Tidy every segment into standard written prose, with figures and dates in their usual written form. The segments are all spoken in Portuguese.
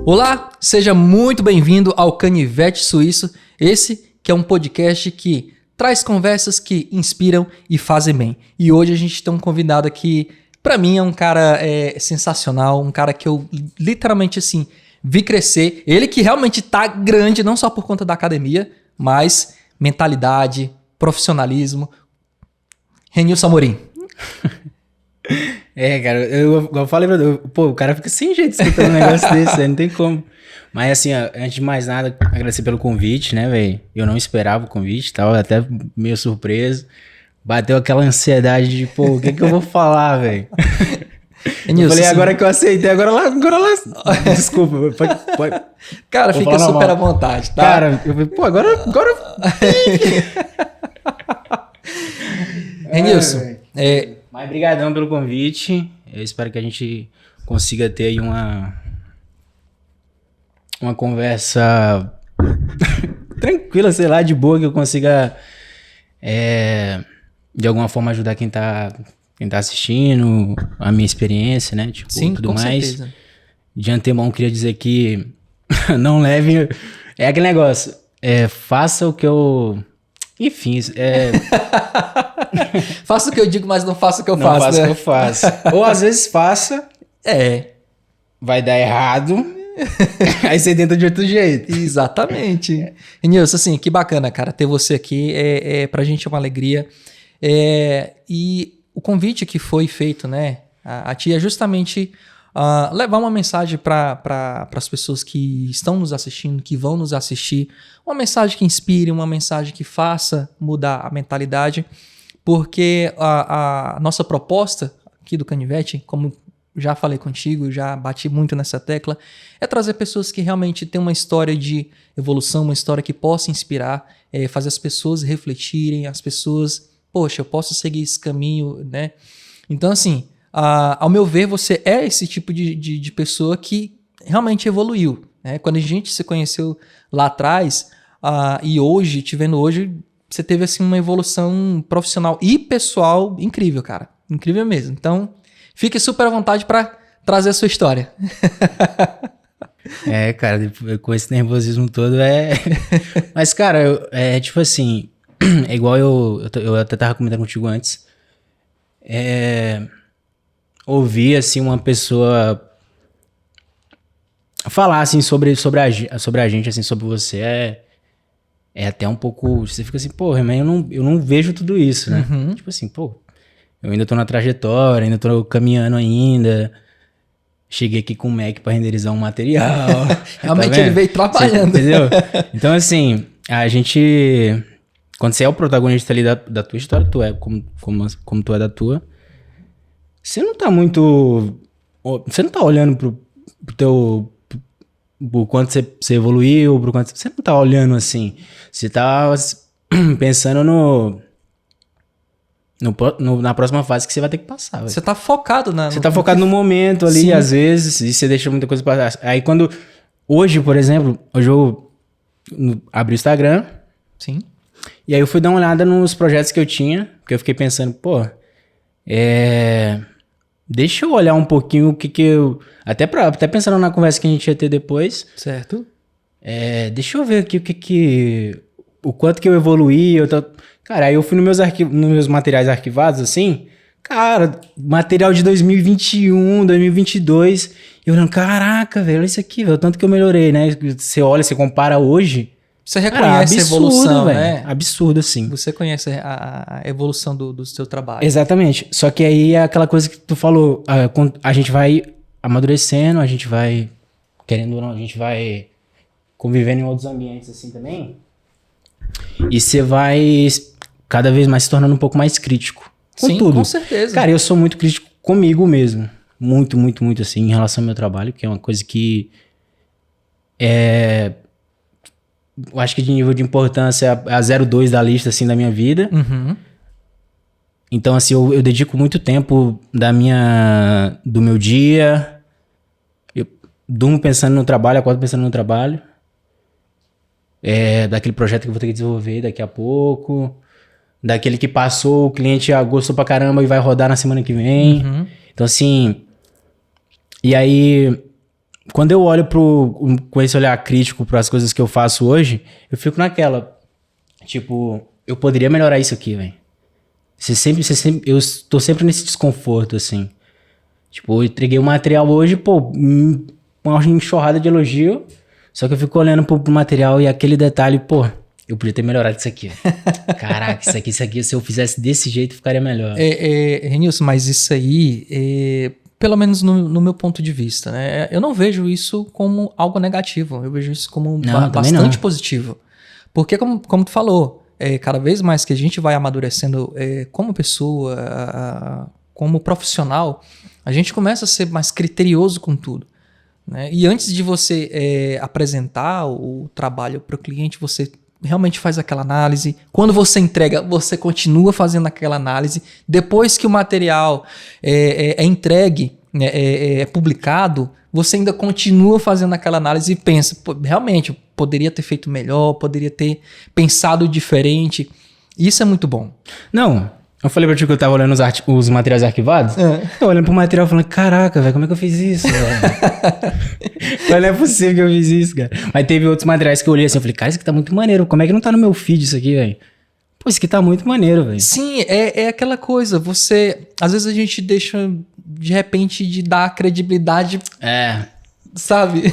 Olá, seja muito bem-vindo ao Canivete Suíço, esse que é um podcast que traz conversas que inspiram e fazem bem. E hoje a gente tem um convidado aqui, pra mim é um cara sensacional, um cara que eu literalmente assim vi crescer. Ele que realmente tá grande, não só por conta da academia, mas mentalidade, profissionalismo. Renilson Amorim. Cara, eu falei pra tu, pô, o cara fica sem jeito escutando um negócio desse, aí não tem como. Mas assim, ó, antes de mais nada, agradecer pelo convite, né, velho? Eu não esperava o convite, tava até meio surpreso. Bateu aquela ansiedade de, pô, o que eu vou falar, velho? Eu falei, agora que eu aceitei, agora lá. Desculpa, pode. Cara, fica super à vontade, tá? Cara, eu falei, pô, agora... Renilson, Mas brigadão pelo convite. Eu espero que a gente consiga ter aí uma conversa tranquila, sei lá, de boa, que eu consiga de alguma forma ajudar quem tá assistindo, a minha experiência, né? Tipo, sim, tudo com mais. certeza. De antemão, queria dizer que não leve... É aquele negócio, faça o que eu... Enfim, Faça o que eu digo, mas não faça o que eu faço, não faça né? o que eu faço. Ou às vezes faça, vai dar errado, aí você tenta de outro jeito. Exatamente. Renilson, assim, que bacana, cara, ter você aqui, pra gente é uma alegria. E o convite que foi feito, né, a ti é justamente levar uma mensagem para as pessoas que estão nos assistindo, que vão nos assistir, uma mensagem que inspire, uma mensagem que faça mudar a mentalidade, porque a nossa proposta aqui do Canivete, como já falei contigo, já bati muito nessa tecla, é trazer pessoas que realmente têm uma história de evolução, uma história que possa inspirar, fazer as pessoas refletirem, as pessoas, poxa, eu posso seguir esse caminho, né? Então, assim, ao meu ver, você é esse tipo de pessoa que realmente evoluiu, né? Quando a gente se conheceu lá atrás, e hoje, te vendo hoje, você teve assim uma evolução profissional e pessoal incrível, cara. Incrível mesmo. Então, fique super à vontade para trazer a sua história. Cara, com esse nervosismo todo Mas, cara, tipo assim, é igual eu até tava comentando contigo antes. Ouvir, assim, uma pessoa falar, assim, sobre a gente, assim, sobre você é até um pouco... Você fica assim, porra, mas eu não vejo tudo isso, né? Uhum. Tipo assim, pô, eu ainda tô na trajetória, ainda tô caminhando ainda. Cheguei aqui com o Mac pra renderizar um material. Realmente tá ele veio trabalhando. Entendeu? Então, assim, a gente... Quando você é o protagonista ali da tua história, tu é como tu é da tua, você não tá muito... Você não tá olhando pro teu... Pro quanto você evoluiu, pro quanto... Você não tá olhando assim. Você tá pensando na próxima fase que você vai ter que passar. Você tá focado Você tá focado no momento ali, sim, às vezes, e você deixa muita coisa pra... Aí quando... Hoje, por exemplo, eu abri o Instagram. Sim. E aí eu fui dar uma olhada nos projetos que eu tinha, porque eu fiquei pensando, pô, deixa eu olhar um pouquinho o que eu... Até pensando na conversa que a gente ia ter depois. Certo. Deixa eu ver aqui o quanto que eu evoluí. Cara, aí eu fui nos meus materiais arquivados, assim, cara, material de 2021, 2022, e eu olhando, caraca, velho, olha isso aqui, velho, o tanto que eu melhorei, né? Você olha, você compara hoje... Você reconhece a evolução, véio, né? Absurdo, assim. Você conhece a evolução do seu trabalho. Exatamente. Só que aí é aquela coisa que tu falou, a gente vai amadurecendo, a gente vai, querendo ou não, a gente vai convivendo em outros ambientes assim também. E você vai cada vez mais se tornando um pouco mais crítico. Sim, tudo. Com certeza. Cara, eu sou muito crítico comigo mesmo. Muito, muito, muito, assim, em relação ao meu trabalho, que é uma coisa que eu acho que de nível de importância é a 02 da lista, assim, da minha vida. Uhum. Então, assim, eu dedico muito tempo do meu dia. Eu durmo pensando no trabalho, acordo pensando no trabalho. Daquele projeto que eu vou ter que desenvolver daqui a pouco. Daquele que passou, o cliente gostou pra caramba e vai rodar na semana que vem. Uhum. Então, assim... E aí, quando eu olho com esse olhar crítico para as coisas que eu faço hoje, eu fico naquela, tipo, eu poderia melhorar isso aqui, velho. Eu tô sempre nesse desconforto, assim. Tipo, eu entreguei o material hoje, pô, uma enxurrada de elogio, só que eu fico olhando pro material e aquele detalhe, pô, eu podia ter melhorado isso aqui. Caraca, isso aqui, se eu fizesse desse jeito, ficaria melhor. Renilson, mas isso aí, pelo menos no meu ponto de vista, né? Eu não vejo isso como algo negativo. Eu vejo isso como bastante positivo. Porque, como tu falou, cada vez mais que a gente vai amadurecendo como pessoa, como profissional, a gente começa a ser mais criterioso com tudo. Né? E antes de você apresentar o trabalho para o cliente, você realmente faz aquela análise. Quando você entrega, você continua fazendo aquela análise. Depois que o material é entregue, é publicado, você ainda continua fazendo aquela análise e pensa, realmente, eu poderia ter feito melhor, poderia ter pensado diferente. Isso é muito bom. Não, eu falei pra ti que eu tava olhando os materiais arquivados. Eu olhando pro material e falando, caraca, velho, como é que eu fiz isso, velho? Não é possível que eu fiz isso, cara. Mas teve outros materiais que eu olhei assim, eu falei, cara, isso aqui tá muito maneiro. Como é que não tá no meu feed isso aqui, velho? Pô, isso aqui tá muito maneiro, velho. Sim, é aquela coisa, às vezes a gente deixa, de repente, de dar credibilidade, sabe?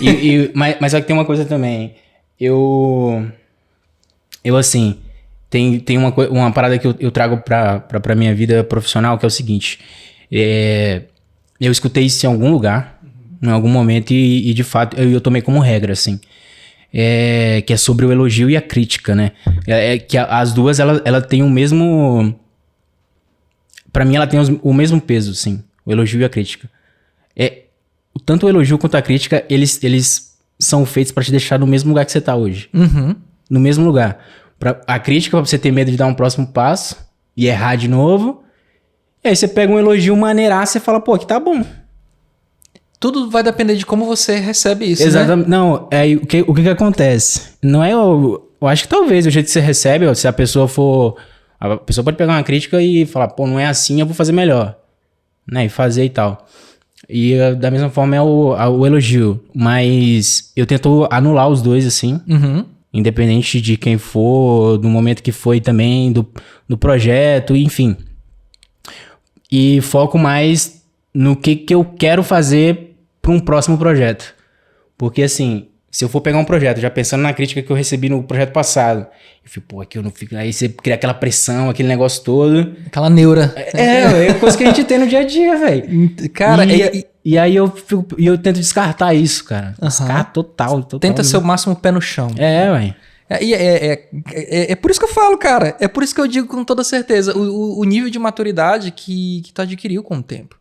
Mas só que tem uma coisa também, eu assim, tem uma parada que eu trago pra minha vida profissional, que é o seguinte, eu escutei isso em algum lugar, em algum momento, e de fato eu tomei como regra, assim, que é sobre o elogio e a crítica, né? Que as duas, ela tem o mesmo... Pra mim, ela tem o mesmo peso, assim, o elogio e a crítica. Tanto o elogio quanto a crítica, eles são feitos pra te deixar no mesmo lugar que você tá hoje. Uhum. No mesmo lugar. A crítica pra você ter medo de dar um próximo passo e errar de novo. E aí você pega um elogio maneiraço e fala, pô, aqui tá bom. Tudo vai depender de como você recebe isso, exatamente, né? Não, o que acontece? Não é eu acho que talvez o jeito que você recebe, se a pessoa for... A pessoa pode pegar uma crítica e falar, pô, não é assim, eu vou fazer melhor. Né? E fazer e tal. E da mesma forma é o elogio. Mas eu tento anular os dois, assim. Uhum. Independente de quem for, do momento que foi também, do projeto, enfim. E foco mais no que eu quero fazer para um próximo projeto. Porque assim, se eu for pegar um projeto, já pensando na crítica que eu recebi no projeto passado, eu fico, pô, aqui eu não fico... Aí você cria aquela pressão, aquele negócio todo. Aquela neura. É coisa que a gente tem no dia a dia, velho. Cara, e aí eu tento descartar isso, cara. Descarta total. Tenta ser o máximo pé no chão. Velho. É por isso que eu falo, cara. É por isso que eu digo com toda certeza. O nível de maturidade que tu adquiriu com o tempo.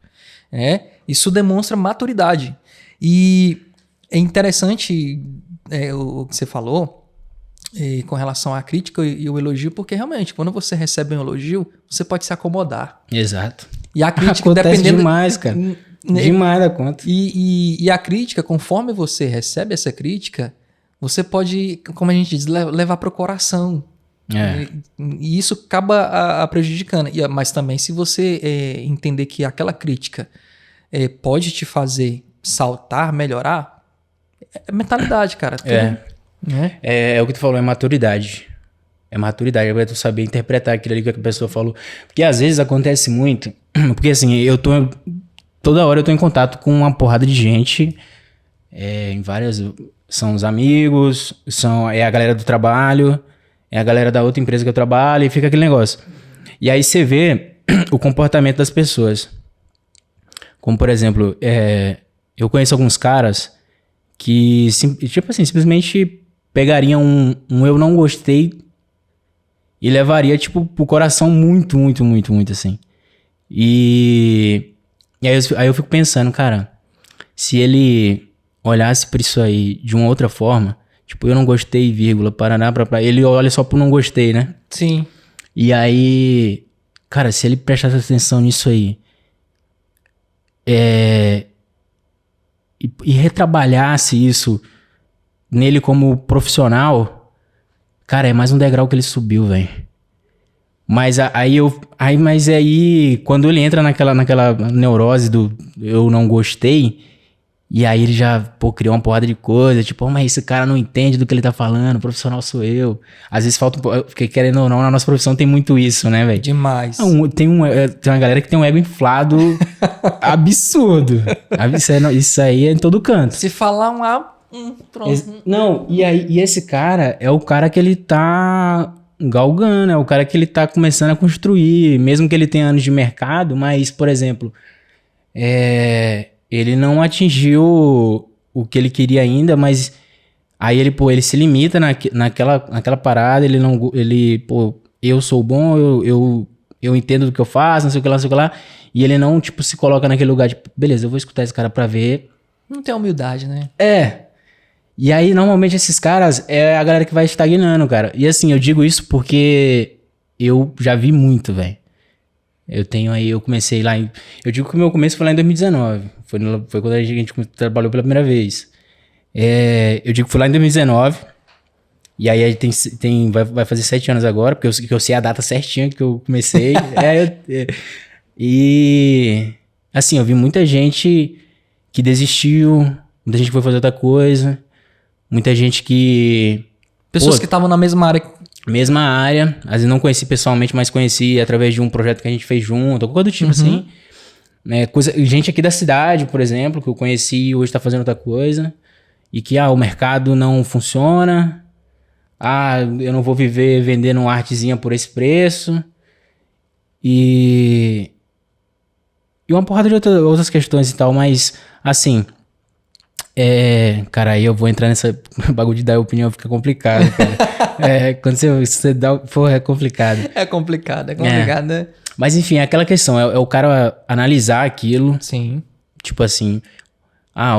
Isso demonstra maturidade. E é interessante o que você falou com relação à crítica e o elogio, porque realmente, quando você recebe um elogio, você pode se acomodar. Exato. E a crítica, acontece dependendo... demais, cara. Demais da conta. E a crítica, conforme você recebe essa crítica, você pode, como a gente diz, levar para o coração. E isso acaba prejudicando. Mas também, se você entender que aquela crítica pode te fazer saltar, melhorar, é mentalidade, cara. É o que tu falou, é maturidade. É maturidade, é pra tu saber interpretar aquilo ali que a pessoa falou. Porque às vezes acontece muito, porque assim, toda hora eu tô em contato com uma porrada de gente, em várias... São os amigos, é a galera do trabalho, é a galera da outra empresa que eu trabalho, e fica aquele negócio. E aí você vê o comportamento das pessoas. Como, por exemplo, eu conheço alguns caras que, tipo assim, simplesmente pegariam um eu não gostei e levaria, tipo, pro coração muito, muito, muito, muito, assim. E aí eu fico pensando, cara, se ele olhasse pra isso aí de uma outra forma, tipo, eu não gostei, vírgula, paraná, ele olha só pro não gostei, né? Sim. E aí, cara, se ele prestasse atenção nisso aí, e retrabalhasse isso nele como profissional, cara, é mais um degrau que ele subiu, velho. Mas aí, quando ele entra naquela neurose do eu não gostei, E aí ele já, criou uma porrada de coisa, tipo, mas esse cara não entende do que ele tá falando, o profissional sou eu. Às vezes falta porque querendo ou não, na nossa profissão tem muito isso, né, velho? Demais. Tem uma galera que tem um ego inflado absurdo. Isso aí é em todo canto. Se falar pronto. Não, e esse cara é o cara que ele tá galgando, é o cara que ele tá começando a construir, mesmo que ele tenha anos de mercado, mas, por exemplo, ele não atingiu o que ele queria ainda, mas aí ele se limita naquela parada, eu sou bom, eu entendo do que eu faço, não sei o que lá, e ele não, tipo, se coloca naquele lugar, tipo, beleza, eu vou escutar esse cara pra ver. Não tem humildade, né? E aí, normalmente, esses caras é a galera que vai estagnando, cara. E assim, eu digo isso porque eu já vi muito, velho. Eu comecei lá eu digo que o meu começo foi lá em 2019. Foi quando a gente trabalhou pela primeira vez. Eu digo que foi lá em 2019. E aí vai fazer 7 anos agora, porque eu sei a data certinha que eu comecei. E assim, eu vi muita gente que desistiu, muita gente que foi fazer outra coisa, muita gente que... Pessoas que estavam na mesma área. Mesma área, às vezes não conheci pessoalmente, mas conheci através de um projeto que a gente fez junto, alguma coisa do tipo assim. Gente aqui da cidade, por exemplo, que eu conheci e hoje tá fazendo outra coisa. E que, o mercado não funciona. Eu não vou viver vendendo uma artezinha por esse preço. E uma porrada de outras questões e tal, mas, assim... cara, aí eu vou entrar nessa bagulho de dar opinião, fica complicado, cara. Quando você dá... Porra, é complicado. É complicado, né? Mas enfim, é aquela questão, é o cara analisar aquilo. Sim. Tipo assim,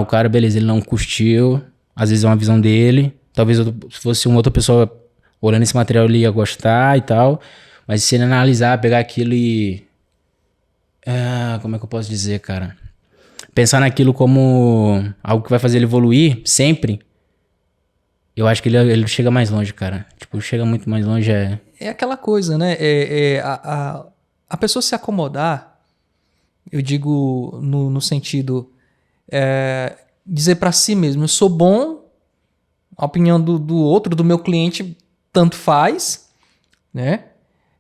o cara, beleza, ele não curtiu, às vezes é uma visão dele, talvez se fosse uma outra pessoa olhando esse material ele ia gostar e tal, mas se ele analisar, pegar aquilo e... como é que eu posso dizer, cara? Pensar naquilo como algo que vai fazer ele evoluir sempre, eu acho que ele chega mais longe, cara. Tipo, chega muito mais longe. É aquela coisa, né? A pessoa se acomodar, eu digo no sentido, dizer pra si mesmo, eu sou bom, a opinião do outro, do meu cliente, tanto faz, né?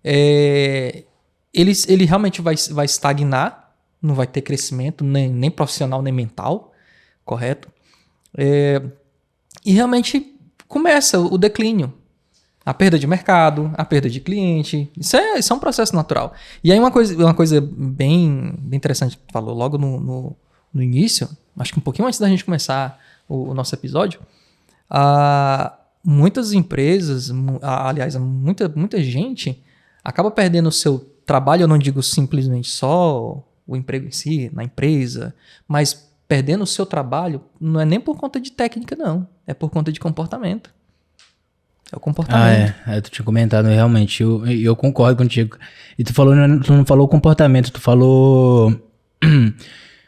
Ele realmente vai estagnar, não vai ter crescimento, nem profissional, nem mental, correto? E realmente começa o declínio. A perda de mercado, a perda de cliente. Isso é um processo natural. E aí uma coisa bem interessante que tu falou logo no início, acho que um pouquinho antes da gente começar o nosso episódio, muitas empresas, aliás, muita gente acaba perdendo o seu trabalho, eu não digo simplesmente só o emprego em si, na empresa, mas perdendo o seu trabalho não é nem por conta de técnica, não. É por conta de comportamento. É o comportamento. Tu tinha comentado, realmente, eu concordo contigo. E tu não falou comportamento, tu falou...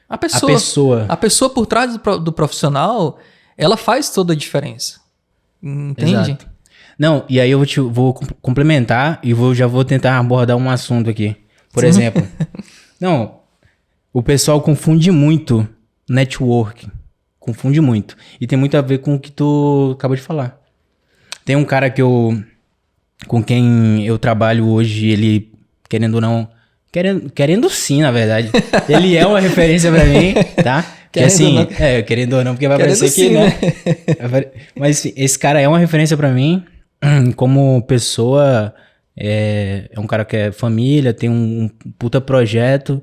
A pessoa. A pessoa por trás do profissional, ela faz toda a diferença. Entende? Exato. Não, e aí eu vou complementar e já vou tentar abordar um assunto aqui. Por exemplo, o pessoal confunde muito networking. Confunde muito. E tem muito a ver com o que tu acabou de falar. Tem um cara com quem eu trabalho hoje, ele, querendo ou não... Querendo sim, na verdade. Ele é uma referência pra mim, tá? Que assim, querendo ou não, porque vai aparecer aqui, né? Mas assim, esse cara é uma referência pra mim, como pessoa, é um cara que é família, tem um puta projeto,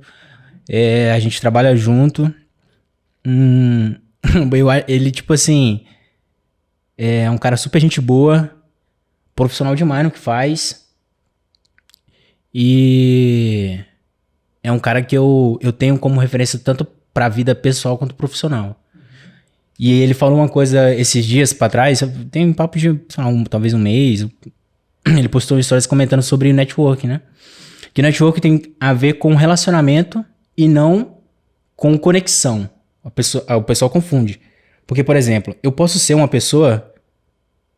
a gente trabalha junto. Ele, tipo assim, é um cara super gente boa, profissional demais no que faz. E é um cara que eu tenho como referência tanto pra vida pessoal quanto profissional. E ele falou uma coisa esses dias pra trás, tem um papo de, sei lá, talvez um mês. Ele postou histórias comentando sobre networking, né? Que networking tem a ver com relacionamento e não com conexão. O pessoal confunde. Porque, por exemplo, eu posso ser uma pessoa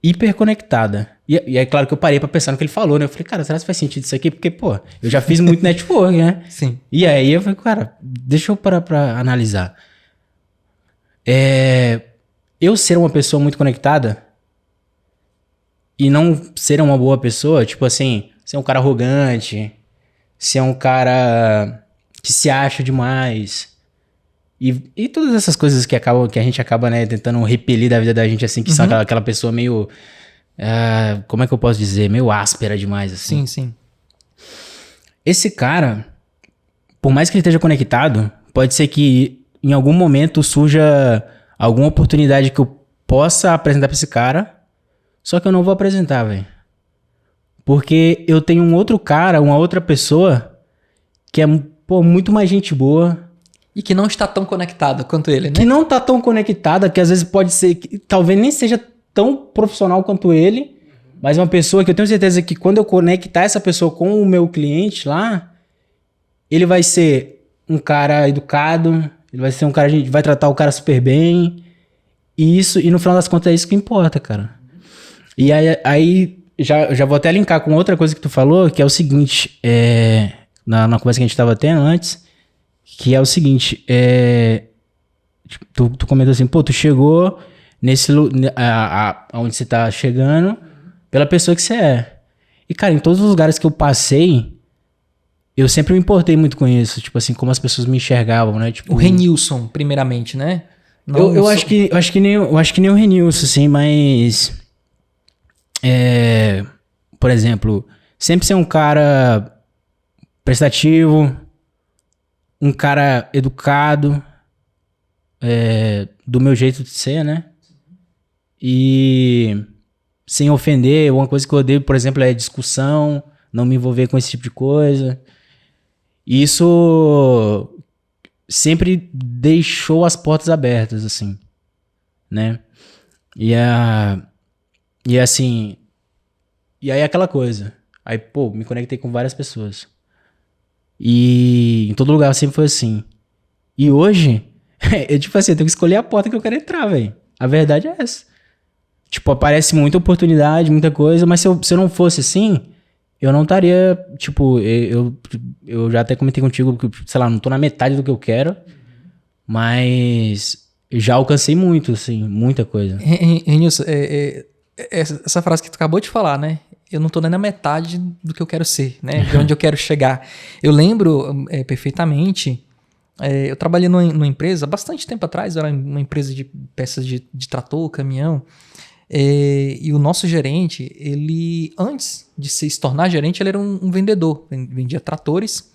hiperconectada. E é claro que eu parei pra pensar no que ele falou, né? Eu falei, cara, será que faz sentido isso aqui? Porque, pô, eu já fiz muito network, né? Sim. E aí eu falei, cara, deixa eu parar pra analisar. Eu ser uma pessoa muito conectada e não ser uma boa pessoa, tipo assim, ser um cara arrogante, ser um cara que se acha demais e todas essas coisas que a gente acaba, né, tentando repelir da vida da gente, assim, que são aquela pessoa meio, como é que eu posso dizer, meio áspera demais, assim. Sim. Esse cara, por mais que ele esteja conectado, pode ser que em algum momento surja alguma oportunidade que eu possa apresentar pra esse cara, só que eu não vou apresentar, velho. Porque eu tenho um outro cara, uma outra pessoa, que é, pô, muito mais gente boa. E que não está tão conectada quanto ele, né? Que não tá tão conectada, que às vezes pode ser, que talvez nem seja tão profissional quanto ele, mas uma pessoa que eu tenho certeza que quando eu conectar essa pessoa com o meu cliente lá, ele vai ser um cara educado, ele vai ser um cara, a gente vai tratar o cara super bem, e no final das contas é isso que importa, cara. E aí já vou até linkar com outra coisa que tu falou, que é o seguinte, na conversa que a gente tava tendo antes, que é o seguinte, tu comentou assim, pô, tu chegou onde você tá chegando pela pessoa que você é. E, cara, em todos os lugares que eu passei, eu sempre me importei muito com isso, tipo assim, como as pessoas me enxergavam, né? Tipo, o Renilson, primeiramente, né? Eu acho que nem o Renilson, assim, mas... por exemplo, sempre ser um cara prestativo, um cara educado, do meu jeito de ser, né? E sem ofender. Uma coisa que eu odeio, por exemplo, é discussão, não me envolver com esse tipo de coisa. E isso sempre deixou as portas abertas, assim, né? E assim... E aí aquela coisa. Aí, pô, me conectei com várias pessoas. E em todo lugar sempre foi assim. E hoje, tipo assim, eu tenho que escolher a porta que eu quero entrar, velho. A verdade é essa. Tipo, aparece muita oportunidade, muita coisa, mas se eu não fosse assim, eu não estaria, tipo, eu já até comentei contigo que, sei lá, não tô na metade do que eu quero, mas já alcancei muito, assim, muita coisa. Renilson, essa frase que tu acabou de falar, né? Eu não tô nem na metade do que eu quero ser, né? De onde eu quero chegar. Eu lembro perfeitamente, eu trabalhei numa empresa, bastante tempo atrás, era uma empresa de peças de trator, caminhão, e o nosso gerente, ele, antes de se tornar gerente, ele era um vendedor, vendia tratores,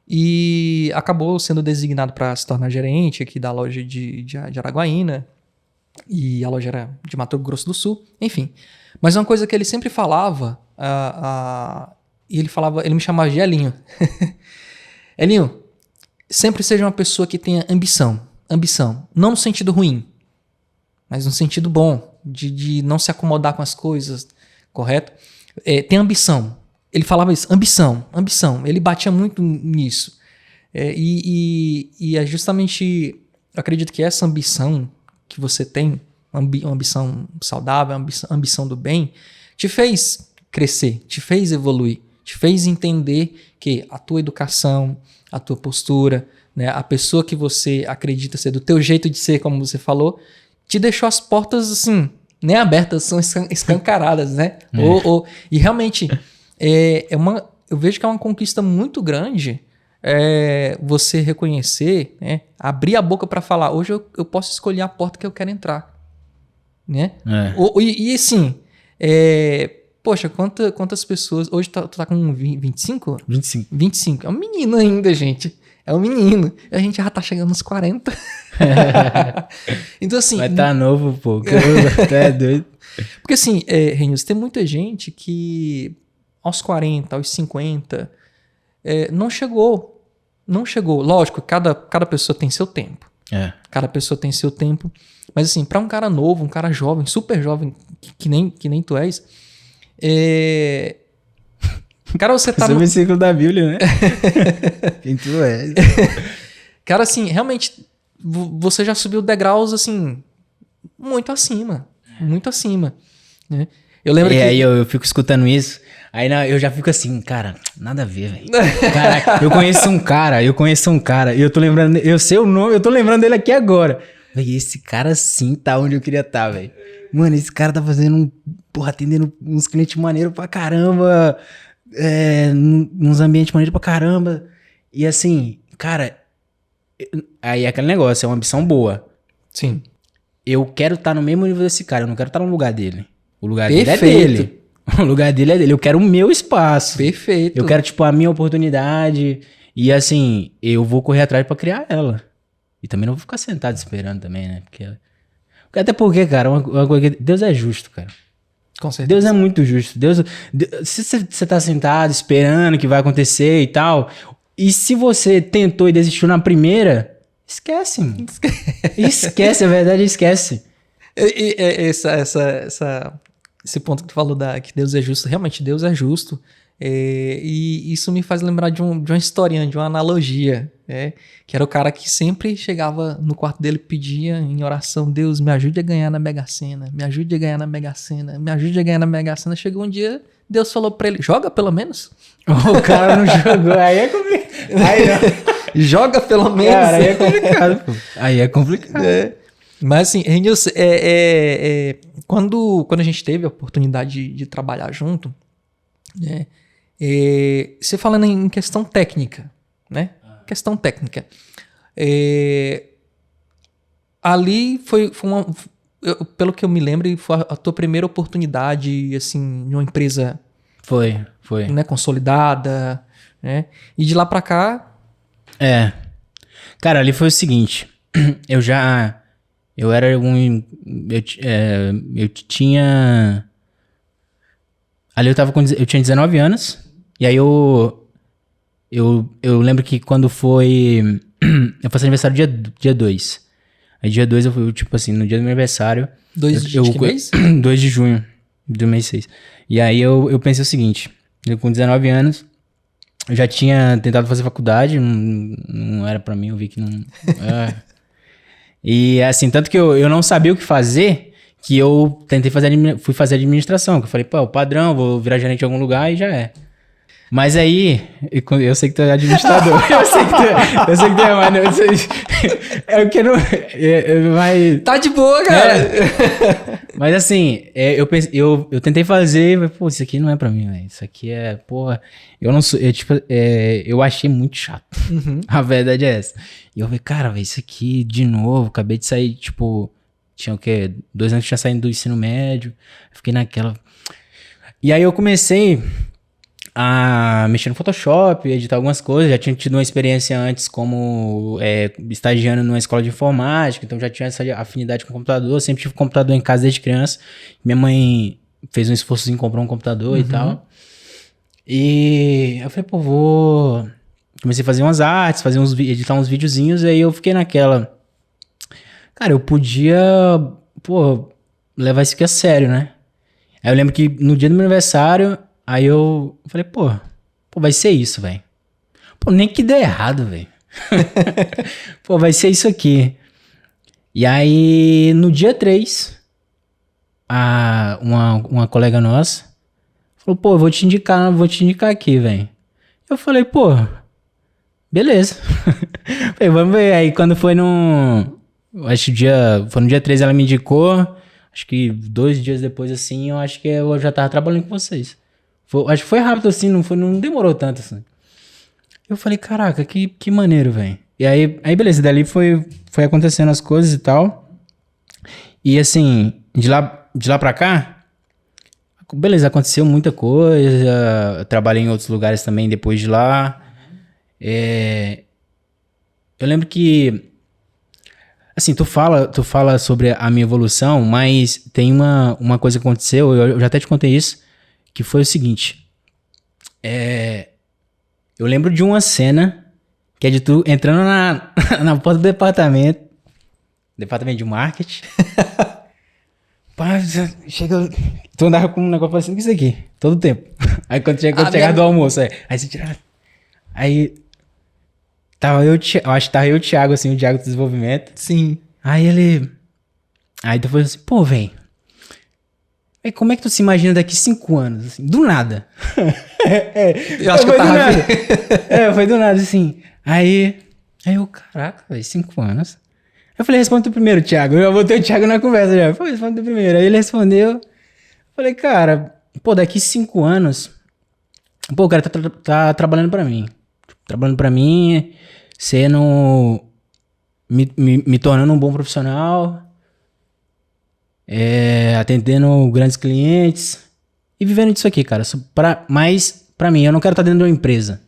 e acabou sendo designado para se tornar gerente aqui da loja de Araguaína, e a loja era de Mato Grosso do Sul, enfim. Mas uma coisa que ele sempre falava, e ele me chamava de Elinho. Elinho, sempre seja uma pessoa que tenha ambição. Ambição, não no sentido ruim, mas no sentido bom, de não se acomodar com as coisas, correto? Tem ambição. Ele falava isso, ambição. Ele batia muito nisso. E é justamente, eu acredito que essa ambição que você tem, uma ambição saudável, uma ambição do bem, te fez crescer, te fez evoluir, te fez entender que a tua educação, a tua postura, né, a pessoa que você acredita ser, do teu jeito de ser, como você falou, te deixou as portas nem abertas, são escancaradas, né? E realmente, eu vejo que é uma conquista muito grande você reconhecer, né, abrir a boca para falar, hoje eu posso escolher a porta que eu quero entrar, né? E assim, poxa, quantas pessoas, hoje tu tá com 25? 25, é um menino ainda, gente, é um menino, a gente já tá chegando nos 40. Então assim... Vai tá novo, pô, até doido. Porque assim, Renilson, tem muita gente que aos 40, aos 50, não chegou. Lógico, cada pessoa tem seu tempo. Cada pessoa tem seu tempo. Mas assim, pra um cara novo, um cara jovem, super jovem, que nem tu és, cara, você tá... Esse é o versículo da Bíblia, né? Quem tu és. Cara, assim, realmente, você já subiu degraus, assim, muito acima. Muito acima. Né? Eu lembro que... aí eu fico escutando isso, aí eu já fico assim, cara, nada a ver, velho. Caraca, eu conheço um cara, e eu tô lembrando, eu sei o nome, eu tô lembrando dele aqui agora. Véi, esse cara sim tá onde eu queria estar, velho. Mano, esse cara tá fazendo porra, atendendo uns clientes maneiros pra caramba, nos ambientes maneiros pra caramba. E assim, cara, aí é aquele negócio, é uma ambição boa. Sim. Eu quero estar no mesmo nível desse cara, eu não quero estar no lugar dele. O lugar Perfeito. dele é dele. O lugar dele é dele. Eu quero o meu espaço. Perfeito. Eu quero, tipo, a minha oportunidade. E assim, eu vou correr atrás pra criar ela. E também não vou ficar sentado esperando também, né? Até porque, cara, uma coisa que Deus é justo, cara. Com certeza. Deus é muito justo. Se você tá sentado esperando que vai acontecer e tal, e se você tentou e desistiu na primeira, esquece, mano. Esquece, a verdade, esquece. Esse ponto que tu falou que Deus é justo, realmente Deus é justo. E isso me faz lembrar de uma historinha, de uma analogia, que era o cara que sempre chegava no quarto dele e pedia em oração: Deus, me ajude a ganhar na Mega Sena, me ajude a ganhar na Mega Sena, me ajude a ganhar na Mega Sena. Chegou um dia, Deus falou pra ele: joga pelo menos. O cara não jogou, aí é complicado. Aí não. Joga pelo menos. Cara, aí é complicado, pô. Aí é complicado. Mas assim, Renilson, quando a gente teve a oportunidade de trabalhar junto, você falando em questão técnica, né? Questão técnica. Ali foi pelo que eu me lembro, foi a tua primeira oportunidade, assim, em uma empresa... Foi. Né, consolidada, né? E de lá pra cá... Cara, ali foi o seguinte. Eu tinha... Ali eu tinha 19 anos. E aí eu lembro que quando foi... Eu faço aniversário dia 2. Aí dia 2 eu fui, tipo assim, no dia do meu aniversário... 2 de que mês? 2 de junho do mês 6. E aí eu pensei o seguinte... Eu com 19 anos... Eu já tinha tentado fazer faculdade, não era pra mim, eu vi que não... E assim, tanto que eu não sabia o que fazer, que eu fui fazer administração, que eu falei, pô, o padrão, vou virar gerente em algum lugar e já é. Mas aí, eu sei que tu é administrador, eu sei que tu é, mas não sei, é o que não... Mas, tá de boa, cara! Mas assim, eu tentei fazer, mas, pô, isso aqui não é pra mim, velho. Isso aqui é, porra... Eu não sou... eu achei muito chato. Uhum. A verdade é essa. E eu falei, cara, velho, isso aqui de novo... Acabei de sair, tipo... Tinha o quê? 2 anos que tinha saído do ensino médio. Fiquei naquela... E aí eu comecei a mexer no Photoshop, editar algumas coisas. Já tinha tido uma experiência antes como estagiando numa escola de informática, então já tinha essa afinidade com o computador. Sempre tive computador em casa desde criança. Minha mãe fez um esforçozinho, comprou um computador e tal. E eu falei, pô, comecei a fazer umas artes, editar uns videozinhos, e aí eu fiquei naquela... Cara, eu podia, levar isso aqui a sério, né? Aí eu lembro que no dia do meu aniversário... Aí eu falei, pô, vai ser isso, velho. Pô, nem que dê errado, velho. Pô, vai ser isso aqui. E aí, no dia 3, uma colega nossa falou, pô, vou te indicar aqui, velho. Eu falei, pô, beleza. Falei, vamos ver. Aí quando foi foi no dia 3 ela me indicou. Acho que 2 dias depois, assim, eu acho que eu já tava trabalhando com vocês. Acho que foi rápido assim, não demorou tanto assim. Eu falei, caraca, que maneiro, velho. E aí beleza, dali foi acontecendo as coisas e tal. E assim, de lá pra cá, beleza, aconteceu muita coisa. Eu trabalhei em outros lugares também depois de lá. Eu lembro que, assim, tu fala sobre a minha evolução, mas tem uma coisa que aconteceu, eu já até te contei isso, que foi o seguinte, eu lembro de uma cena que é de tu entrando na porta do departamento de marketing. Pá, chega, tu andava com um negócio parecendo com isso aqui, todo tempo. Aí quando chegava do almoço, aí você tirava, aí eu acho que tava eu e o Thiago, assim, o Thiago do desenvolvimento. Sim. Aí tu falou assim, pô, velho, como é que tu se imagina daqui 5 anos? Assim, do nada. Eu acho que eu tava foi do nada, assim. Aí eu, caraca, velho, 5 anos. Eu falei, responde tu primeiro, Thiago. Eu botei o Thiago na conversa já. Eu falei, responde tu primeiro. Aí ele respondeu. Eu falei, cara, pô, daqui 5 anos, pô, o cara tá trabalhando pra mim. Trabalhando pra mim, sendo... Me tornando um bom profissional, atendendo grandes clientes e vivendo disso aqui, cara. Mas pra mim, eu não quero estar dentro de uma empresa.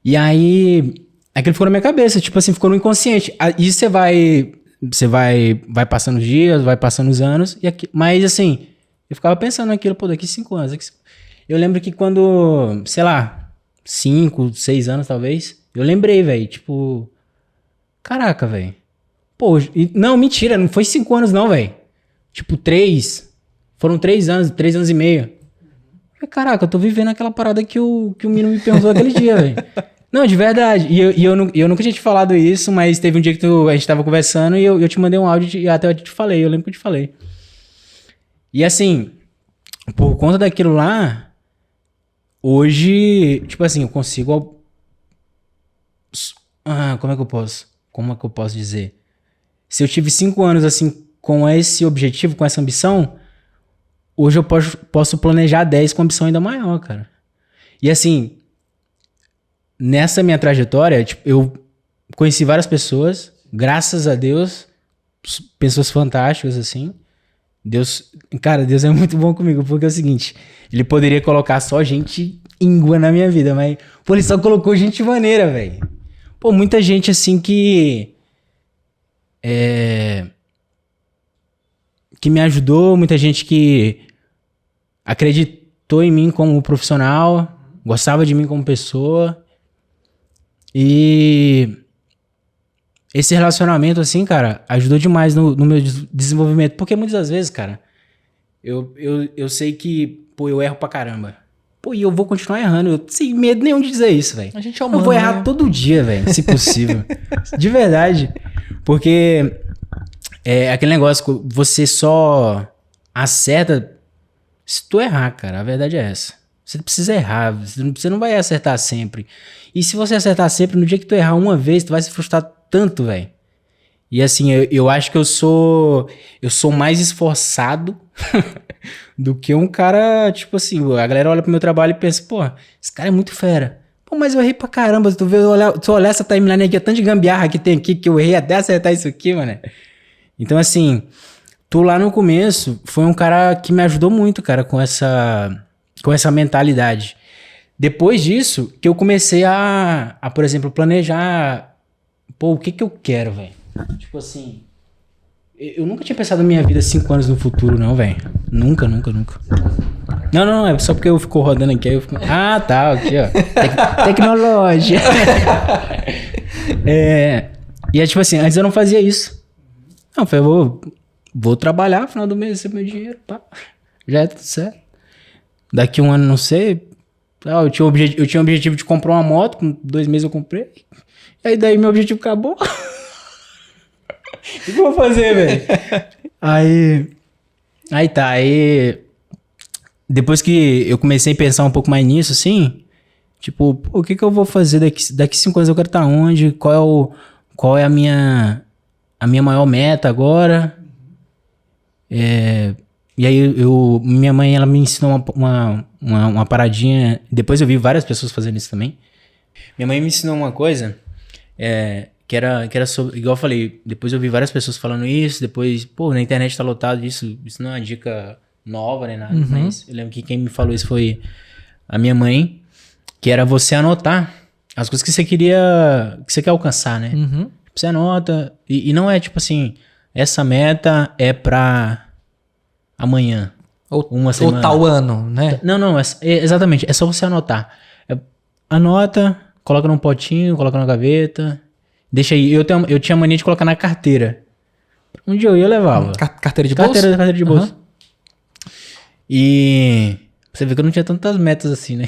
E aí, aquilo ficou na minha cabeça, tipo assim, ficou no inconsciente. E você vai passando os dias, vai passando os anos, mas assim, eu ficava pensando naquilo, pô, daqui 5 anos. Eu lembro que quando, sei lá, 5, 6 anos talvez, eu lembrei, velho, tipo... Caraca, velho. Pô, não, mentira, não foi 5 anos não, velho. Tipo, 3. Foram 3 anos, 3 anos e meio. Falei, caraca, eu tô vivendo aquela parada que o Mino me perguntou aquele dia, velho. Não, de verdade. E eu nunca tinha te falado isso, mas teve um dia que a gente tava conversando e eu te mandei um áudio e até eu te falei, eu lembro que eu te falei. E assim, por conta daquilo lá, hoje, tipo assim, eu consigo... como é que eu posso dizer? Se eu tive 5 anos assim com esse objetivo, com essa ambição, hoje eu posso planejar 10 com ambição ainda maior, cara. E assim, nessa minha trajetória, tipo, eu conheci várias pessoas, graças a Deus, pessoas fantásticas assim. Deus é muito bom comigo, porque é o seguinte, ele poderia colocar só gente íngua na minha vida, mas pô, ele só colocou gente maneira, velho. Pô, muita gente assim que me ajudou, muita gente que acreditou em mim como profissional, gostava de mim como pessoa. E esse relacionamento, assim, cara, ajudou demais no meu desenvolvimento. Porque muitas das vezes, cara, eu sei que, pô, eu erro pra caramba. Pô, e eu vou continuar errando, eu sem medo nenhum de dizer isso, velho. A gente é humano, eu vou errar né? todo dia, velho, se possível. De verdade. Porque é aquele negócio, você só acerta se tu errar, cara. A verdade é essa. Você precisa errar, você não vai acertar sempre. E se você acertar sempre, no dia que tu errar uma vez, tu vai se frustrar tanto, velho. E assim, eu acho que eu sou mais esforçado do que um cara, tipo assim, a galera olha pro meu trabalho e pensa, pô, esse cara é muito fera. Pô, mas eu errei pra caramba, se tu olhar essa timeline aqui, é tanto de gambiarra que tem aqui, que eu errei até acertar isso aqui, mano. Então assim, tu lá no começo foi um cara que me ajudou muito, cara, com essa mentalidade. Depois disso, que eu comecei a, por exemplo, planejar, pô, o que eu quero, velho? Tipo assim, eu nunca tinha pensado na minha vida 5 anos no futuro, não, velho. Nunca. Não, é só porque eu fico rodando aqui, aí eu fico... Ah, tá, aqui, ó. Tecnologia. E é tipo assim, antes eu não fazia isso. Não, eu falei, vou trabalhar, no final do mês, receber meu dinheiro, pá. Já é tudo certo. Daqui 1 ano, não sei. Eu tinha o objetivo de comprar uma moto, com 2 meses eu comprei. E aí daí meu objetivo acabou. O que eu vou fazer, velho? Aí tá, depois que eu comecei a pensar um pouco mais nisso, assim, tipo, pô, o que eu vou fazer daqui 5 anos? Eu quero estar onde? Qual é a minha maior meta agora? E aí minha mãe, ela me ensinou uma paradinha. Depois eu vi várias pessoas fazendo isso também. Minha mãe me ensinou uma coisa, que era sobre, igual eu falei, depois eu vi várias pessoas falando isso, depois, pô, na internet tá lotado disso, isso não é uma dica nova nem nada, mas eu lembro que quem me falou isso foi a minha mãe, que era você anotar as coisas que você quer alcançar, né? Você anota, e não é tipo assim, essa meta é pra amanhã, ou uma semana. Ou tal ano, né? Não, exatamente, é só você anotar. Anota, coloca num potinho, coloca na gaveta, deixa aí. Eu tinha mania de colocar na carteira. Um dia eu levava. Carteira de bolsa? Carteira de bolsa. E você vê que eu não tinha tantas metas assim, né?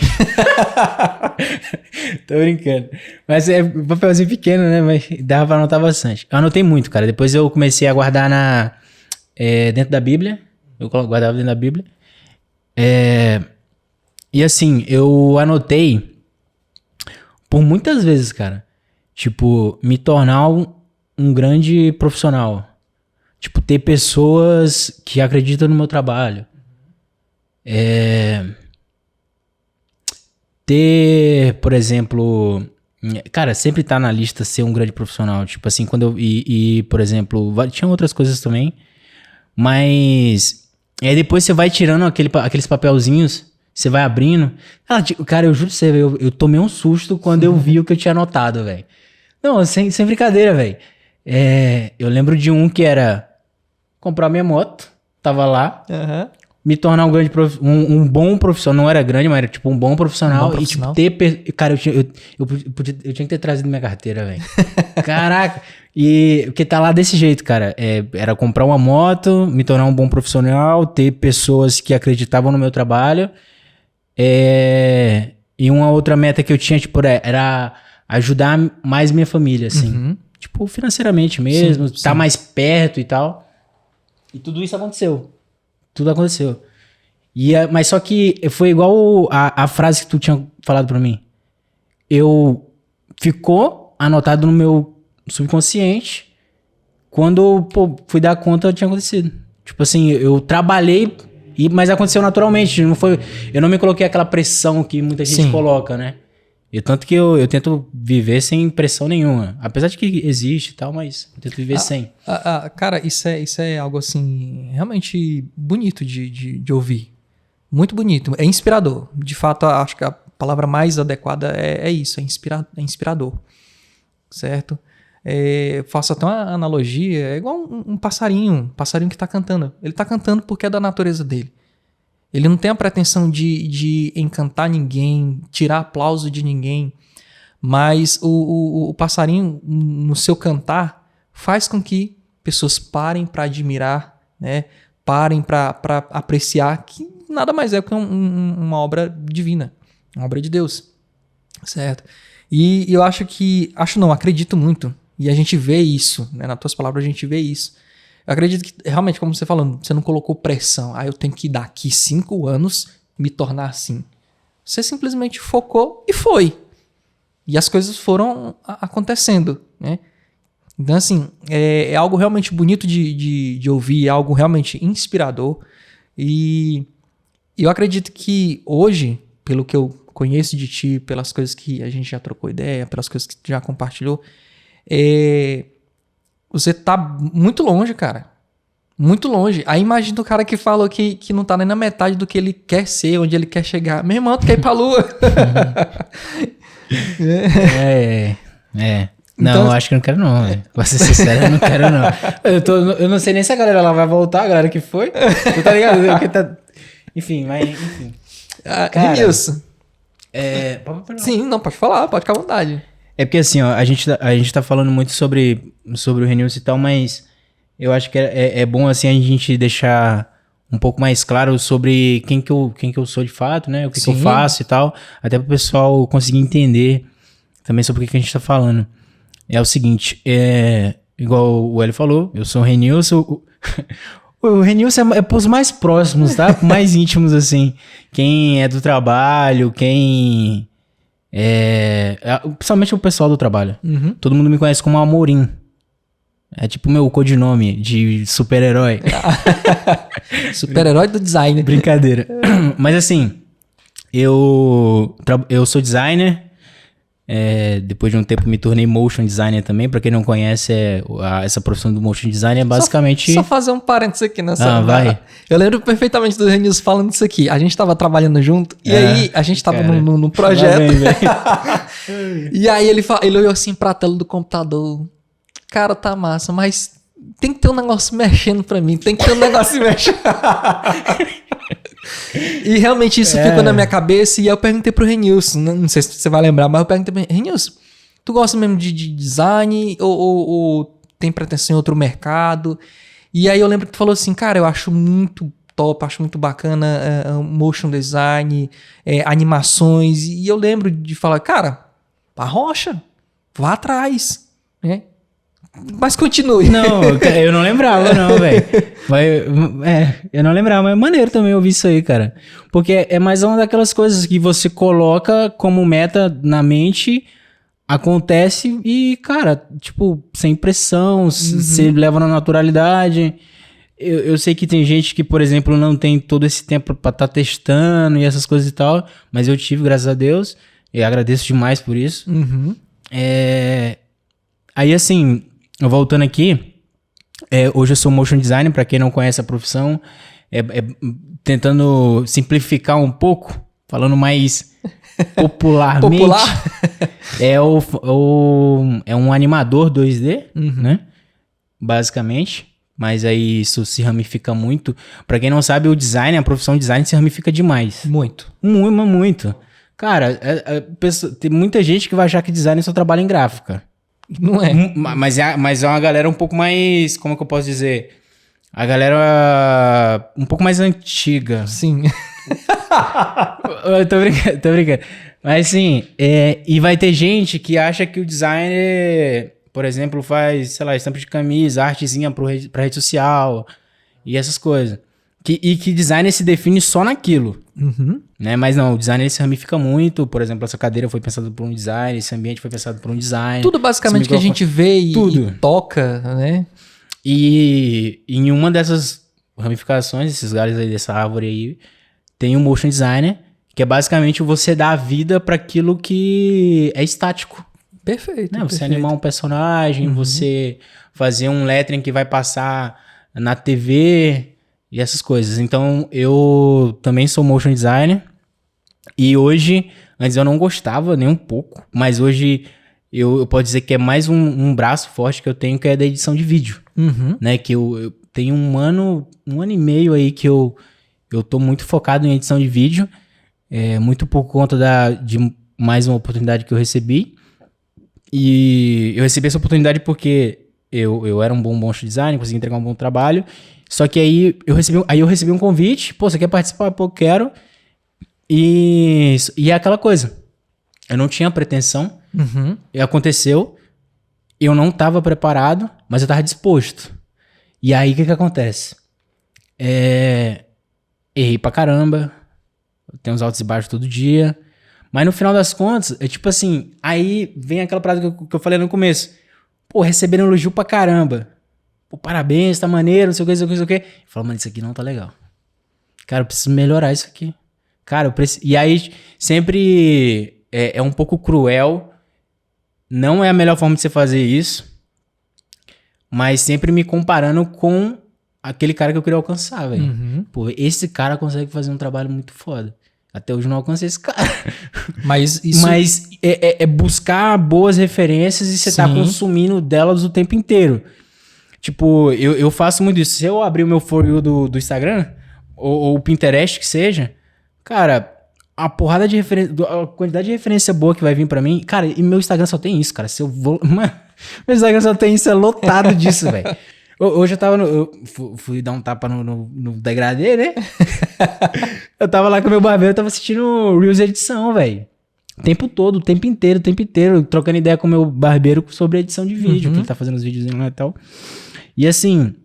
Tô brincando. Mas é papelzinho pequeno, né? Mas dava pra anotar bastante. Eu anotei muito, cara. Depois eu comecei a guardar dentro da Bíblia. Eu guardava dentro da Bíblia. E assim, eu anotei por muitas vezes, cara. Tipo, me tornar um grande profissional. Tipo, ter pessoas que acreditam no meu trabalho. Ter, por exemplo... Cara, sempre tá na lista ser um grande profissional. Tipo assim, quando eu... por exemplo, tinha outras coisas também. Mas... aí depois você vai tirando aqueles papelzinhos, você vai abrindo. Cara, eu juro pra você, eu tomei um susto quando eu vi o que eu tinha anotado, velho. Não, sem brincadeira, velho. Eu lembro de um que era comprar minha moto, tava lá, me tornar um bom profissional. Não era grande, mas era tipo um bom profissional. E tipo, cara, eu tinha que ter trazido minha carteira, velho. Caraca. E porque tá lá desse jeito, cara. Era comprar uma moto, me tornar um bom profissional, ter pessoas que acreditavam no meu trabalho. E uma outra meta que eu tinha, tipo, era ajudar mais minha família, assim. Tipo, financeiramente mesmo, tá mais perto e tal. E tudo isso aconteceu. Tudo aconteceu. Mas só que foi igual a frase que tu tinha falado pra mim. Ficou anotado no meu subconsciente. Quando, fui dar conta, tinha acontecido. Tipo assim, eu trabalhei, mas aconteceu naturalmente. Eu não me coloquei aquela pressão que muita gente coloca, né? E tanto que eu tento viver sem pressão nenhuma. Apesar de que existe e tal, mas eu tento viver sem. Cara, isso é algo assim, realmente bonito de ouvir. Muito bonito. É inspirador. De fato, acho que a palavra mais adequada é isso, é inspirador. Certo? Faço até uma analogia, é igual um passarinho que tá cantando. Ele tá cantando porque é da natureza dele. Ele não tem a pretensão de encantar ninguém, tirar aplauso de ninguém, mas o passarinho, no seu cantar, faz com que pessoas parem para admirar, né? Parem para apreciar, que nada mais é que uma obra divina, uma obra de Deus, certo? E eu acredito muito, e a gente vê isso, né? Nas tuas palavras a gente vê isso. Eu acredito que, realmente, como você falando, você não colocou pressão. Eu tenho que daqui 5 anos me tornar assim. Você simplesmente focou e foi. E as coisas foram acontecendo, né? Então, assim, é algo realmente bonito de ouvir, é algo realmente inspirador. E eu acredito que hoje, pelo que eu conheço de ti, pelas coisas que a gente já trocou ideia, pelas coisas que tu já compartilhou, você tá muito longe, cara. Muito longe. Aí imagina o cara que falou que não tá nem na metade do que ele quer ser, onde ele quer chegar. Meu irmão, tu quer ir pra lua. Não, então, eu acho que eu não quero não, velho. Pra ser sincero, eu não quero não. Eu não sei nem se a galera lá vai voltar, a galera que foi. Tu tá ligado? Enfim. Renilson. Sim, não, pode falar, pode ficar à vontade. É porque assim, ó, a gente tá falando muito sobre o Renilson e tal, mas eu acho que é bom assim a gente deixar um pouco mais claro sobre quem que eu sou de fato, né? O que eu faço e tal, até pro pessoal conseguir entender também sobre o que a gente tá falando. É o seguinte, igual o Hélio falou, eu sou o Renilson. O Renilson é pros mais próximos, tá? Mais íntimos, assim. Quem é do trabalho, principalmente o pessoal do trabalho. Uhum. Todo mundo me conhece como Amorim. É tipo meu codinome de super-herói. Super-herói do design. Brincadeira. Mas assim, eu sou designer. Depois de um tempo me tornei motion designer também. Pra quem não conhece, essa profissão do motion designer é basicamente... Só fazer um parênteses aqui nessa... vai. Eu lembro perfeitamente do Renilson falando isso aqui. A gente tava trabalhando junto e aí a gente tava num projeto. E aí ele olhou assim pra tela do computador. Cara, tá massa, mas tem que ter um negócio mexendo pra mim. Tem que ter um negócio mexendo. E realmente isso ficou na minha cabeça. E aí eu perguntei pro Renilson, não sei se você vai lembrar, mas eu perguntei pro Renilson, tu gosta mesmo de design ou tem pretensão em outro mercado? E aí eu lembro que tu falou assim, cara, eu acho muito top, acho muito bacana motion design, animações. E eu lembro de falar, cara, arrocha, vá atrás, né? Mas continue. Não, eu não lembrava não, velho. Eu não lembrava, mas é maneiro também ouvir isso aí, cara. Porque é mais uma daquelas coisas que você coloca como meta na mente acontece e, cara, tipo, sem pressão, você leva na naturalidade. Eu sei que tem gente que, por exemplo, não tem todo esse tempo pra estar testando e essas coisas e tal, mas eu tive, graças a Deus, e agradeço demais por isso. Aí, assim, voltando aqui, hoje eu sou motion designer, pra quem não conhece a profissão, tentando simplificar um pouco, falando mais popularmente. É um animador 2D, né? Basicamente. Mas aí isso se ramifica muito. Pra quem não sabe, o design, a profissão de design se ramifica demais. Muito. Muito. Cara, tem muita gente que vai achar que design só trabalha em gráfica. Não é. Mas é uma galera um pouco mais... Como é que eu posso dizer? A galera um pouco mais antiga. Sim. Eu tô brincando. Mas assim, e vai ter gente que acha que o designer, por exemplo, faz, sei lá, estampa de camisa, artezinha pra rede social e essas coisas. E que designer se define só naquilo. Né? Mas não, o designer ele se ramifica muito. Por exemplo, essa cadeira foi pensada por um designer, esse ambiente foi pensado por um designer. Tudo basicamente que a gente vê e toca, né? E em uma dessas ramificações, esses galhos aí dessa árvore aí, tem um motion designer, que é basicamente você dar a vida para aquilo que é estático. Perfeito. Né? Você animar um personagem, você fazer um lettering que vai passar na TV e essas coisas. Então, eu também sou motion designer. E hoje, antes eu não gostava nem um pouco, mas hoje eu posso dizer que é mais um braço forte que eu tenho, que é da edição de vídeo. Né? Que eu tenho um ano e meio aí que eu tô muito focado em edição de vídeo. Muito por conta de mais uma oportunidade que eu recebi. E eu recebi essa oportunidade porque eu era um bom motion design, consegui entregar um bom trabalho. Só que aí eu recebi um convite. Pô, você quer participar? Pô, eu quero. E é aquela coisa. Eu não tinha pretensão. E aconteceu. Eu não estava preparado, mas eu estava disposto. E aí, o que acontece? Errei pra caramba. Tem uns altos e baixos todo dia. Mas no final das contas, é tipo assim, aí vem aquela frase que eu falei no começo. Pô, receberam elogio pra caramba. Pô, parabéns, tá maneiro, não sei o que, não sei o que. Eu falo, mano, isso aqui não tá legal. Cara, eu preciso melhorar isso aqui. Cara, eu preciso... E aí, sempre é um pouco cruel. Não é a melhor forma de você fazer isso. Mas sempre me comparando com aquele cara que eu queria alcançar, velho. Pô, esse cara consegue fazer um trabalho muito foda. Até hoje eu não alcancei esse cara. Mas é buscar boas referências e você tá consumindo delas o tempo inteiro. Tipo, eu faço muito isso. Se eu abrir o meu For You do Instagram, ou o Pinterest que seja, cara, a porrada de referência, a quantidade de referência boa que vai vir pra mim, cara, e meu Instagram só tem isso, cara. Se eu vou... Mano, meu Instagram só tem isso, é lotado disso, velho. Hoje eu tava eu fui dar um tapa no degradê, né? Eu tava lá com o meu barbeiro, eu tava assistindo Reels edição, velho. O tempo inteiro, trocando ideia com o meu barbeiro sobre edição de vídeo, que ele tá fazendo os vídeos lá e tal. E assim,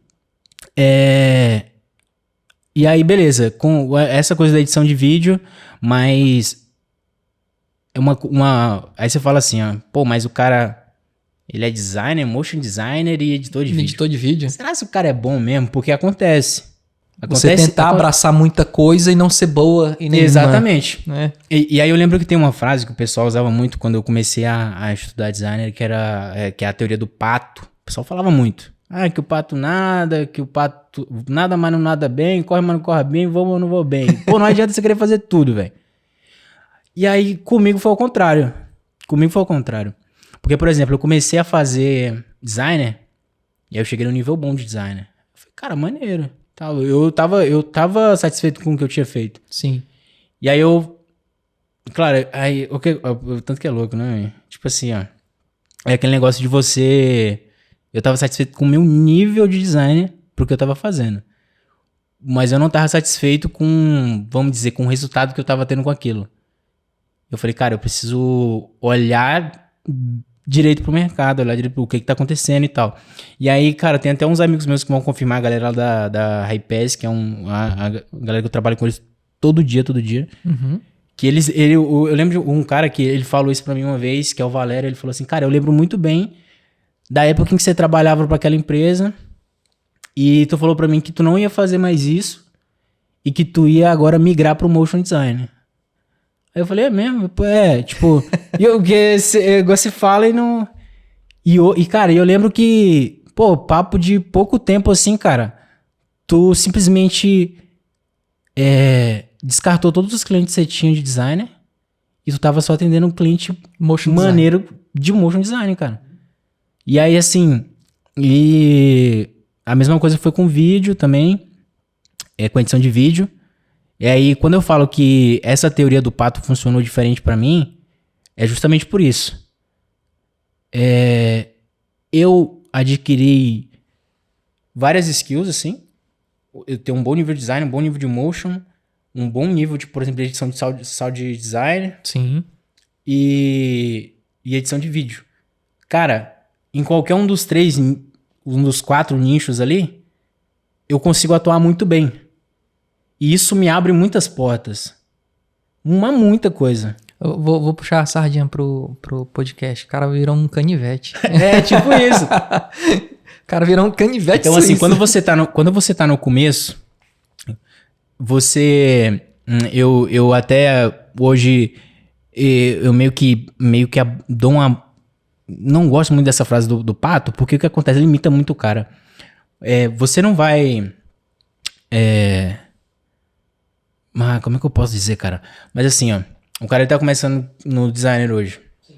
e aí, beleza, com essa coisa da edição de vídeo, mas aí você fala assim, ó, pô, mas o cara... Ele é designer, motion designer e editor de vídeo. Editor de vídeo. Será que o cara é bom mesmo? Porque acontece. Você tentar abraçar muita coisa e não ser boa em nenhuma. Exatamente. Né? E aí eu lembro que tem uma frase que o pessoal usava muito quando eu comecei a estudar designer, que é a teoria do pato. O pessoal falava muito. Que o pato nada, que o pato nada, mas não nada bem, corre, mas não corre bem, vou, mas não vou bem. Pô, não adianta você querer fazer tudo, velho. E aí comigo foi o contrário. Porque, por exemplo, eu comecei a fazer designer e aí eu cheguei no nível bom de designer. Eu falei, cara, maneiro. Eu tava satisfeito com o que eu tinha feito. Sim. E aí tanto que é louco, né? Tipo assim, ó. É aquele negócio de você... Eu tava satisfeito com o meu nível de designer pro que eu tava fazendo. Mas eu não tava satisfeito com, vamos dizer, com o resultado que eu tava tendo com aquilo. Eu falei, cara, eu preciso olhar direito pro mercado, olhar direito pro que tá acontecendo e tal. E aí, cara, tem até uns amigos meus que vão confirmar, a galera lá da Hypass, que é a galera que eu trabalho com eles todo dia. Que eu lembro de um cara que ele falou isso pra mim uma vez, que é o Valério, ele falou assim, cara, eu lembro muito bem da época em que você trabalhava pra aquela empresa e tu falou pra mim que tu não ia fazer mais isso e que tu ia agora migrar pro motion design. Aí eu falei, é mesmo? Tipo, você fala e não... Cara, eu lembro que, papo de pouco tempo assim, cara, tu simplesmente descartou todos os clientes que você tinha de designer e tu tava só atendendo um cliente maneiro de motion design, cara. E aí, assim, e a mesma coisa foi com vídeo também, com edição de vídeo. E aí, quando eu falo que essa teoria do pato funcionou diferente pra mim, é justamente por isso. Eu adquiri várias skills, assim. Eu tenho um bom nível de design, um bom nível de motion, um bom nível de, por exemplo, de edição de sound design. Sim. E edição de vídeo. Cara, em qualquer um dos 4 nichos ali, eu consigo atuar muito bem. E isso me abre muitas portas. Muita coisa. Eu vou puxar a sardinha pro podcast. O cara virou um canivete. Tipo isso. O cara virou um canivete. Então, assim, quando você tá no começo, eu até hoje, eu meio que dou uma... Não gosto muito dessa frase do pato, porque o que acontece? Ele imita muito o cara. Você não vai... como é que eu posso dizer, cara? Mas assim, ó, o cara ele tá começando no designer hoje. Sim.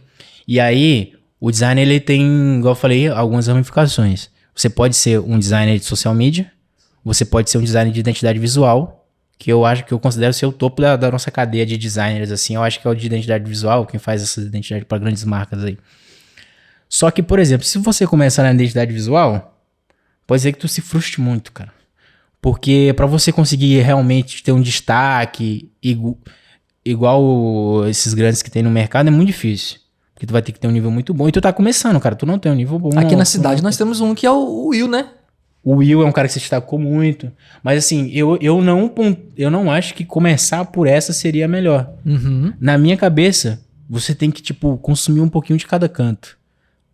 E aí, o designer ele tem, igual eu falei, algumas ramificações. Você pode ser um designer de social media, você pode ser um designer de identidade visual, que eu considero ser o topo da nossa cadeia de designers, assim. Eu acho que é o de identidade visual, quem faz essa identidade para grandes marcas aí. Só que, por exemplo, se você começar na identidade visual, pode ser que tu se frustre muito, cara. Porque para você conseguir realmente ter um destaque igual esses grandes que tem no mercado é muito difícil. Porque tu vai ter que ter um nível muito bom. E tu tá começando, cara. Tu não tem um nível bom. Aqui na cidade nós temos um que é o Will, né? O Will é um cara que se destacou muito. Mas assim, eu não acho que começar por essa seria melhor. Uhum. Na minha cabeça, você tem que, tipo, consumir um pouquinho de cada canto.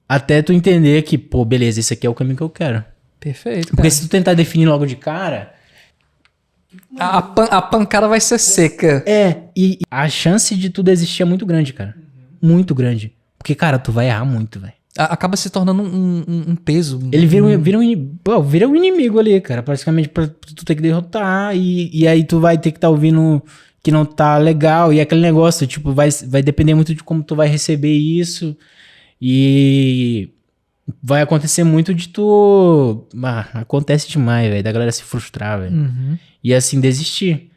Até tu entender que, beleza, esse aqui é o caminho que eu quero. Perfeito, Porque se tu tentar definir logo de cara... A pancada vai ser seca. E a chance de tu desistir é muito grande, cara. Muito grande. Porque, cara, tu vai errar muito, velho. Acaba se tornando um peso. Ele vira um inimigo ali, cara. Praticamente pra tu ter que derrotar. E aí tu vai ter que estar ouvindo que não tá legal. E aquele negócio, tipo, vai depender muito de como tu vai receber isso. E... vai acontecer muito de tu... acontece demais, velho. Da galera se frustrar, velho. Uhum. E assim, desistir.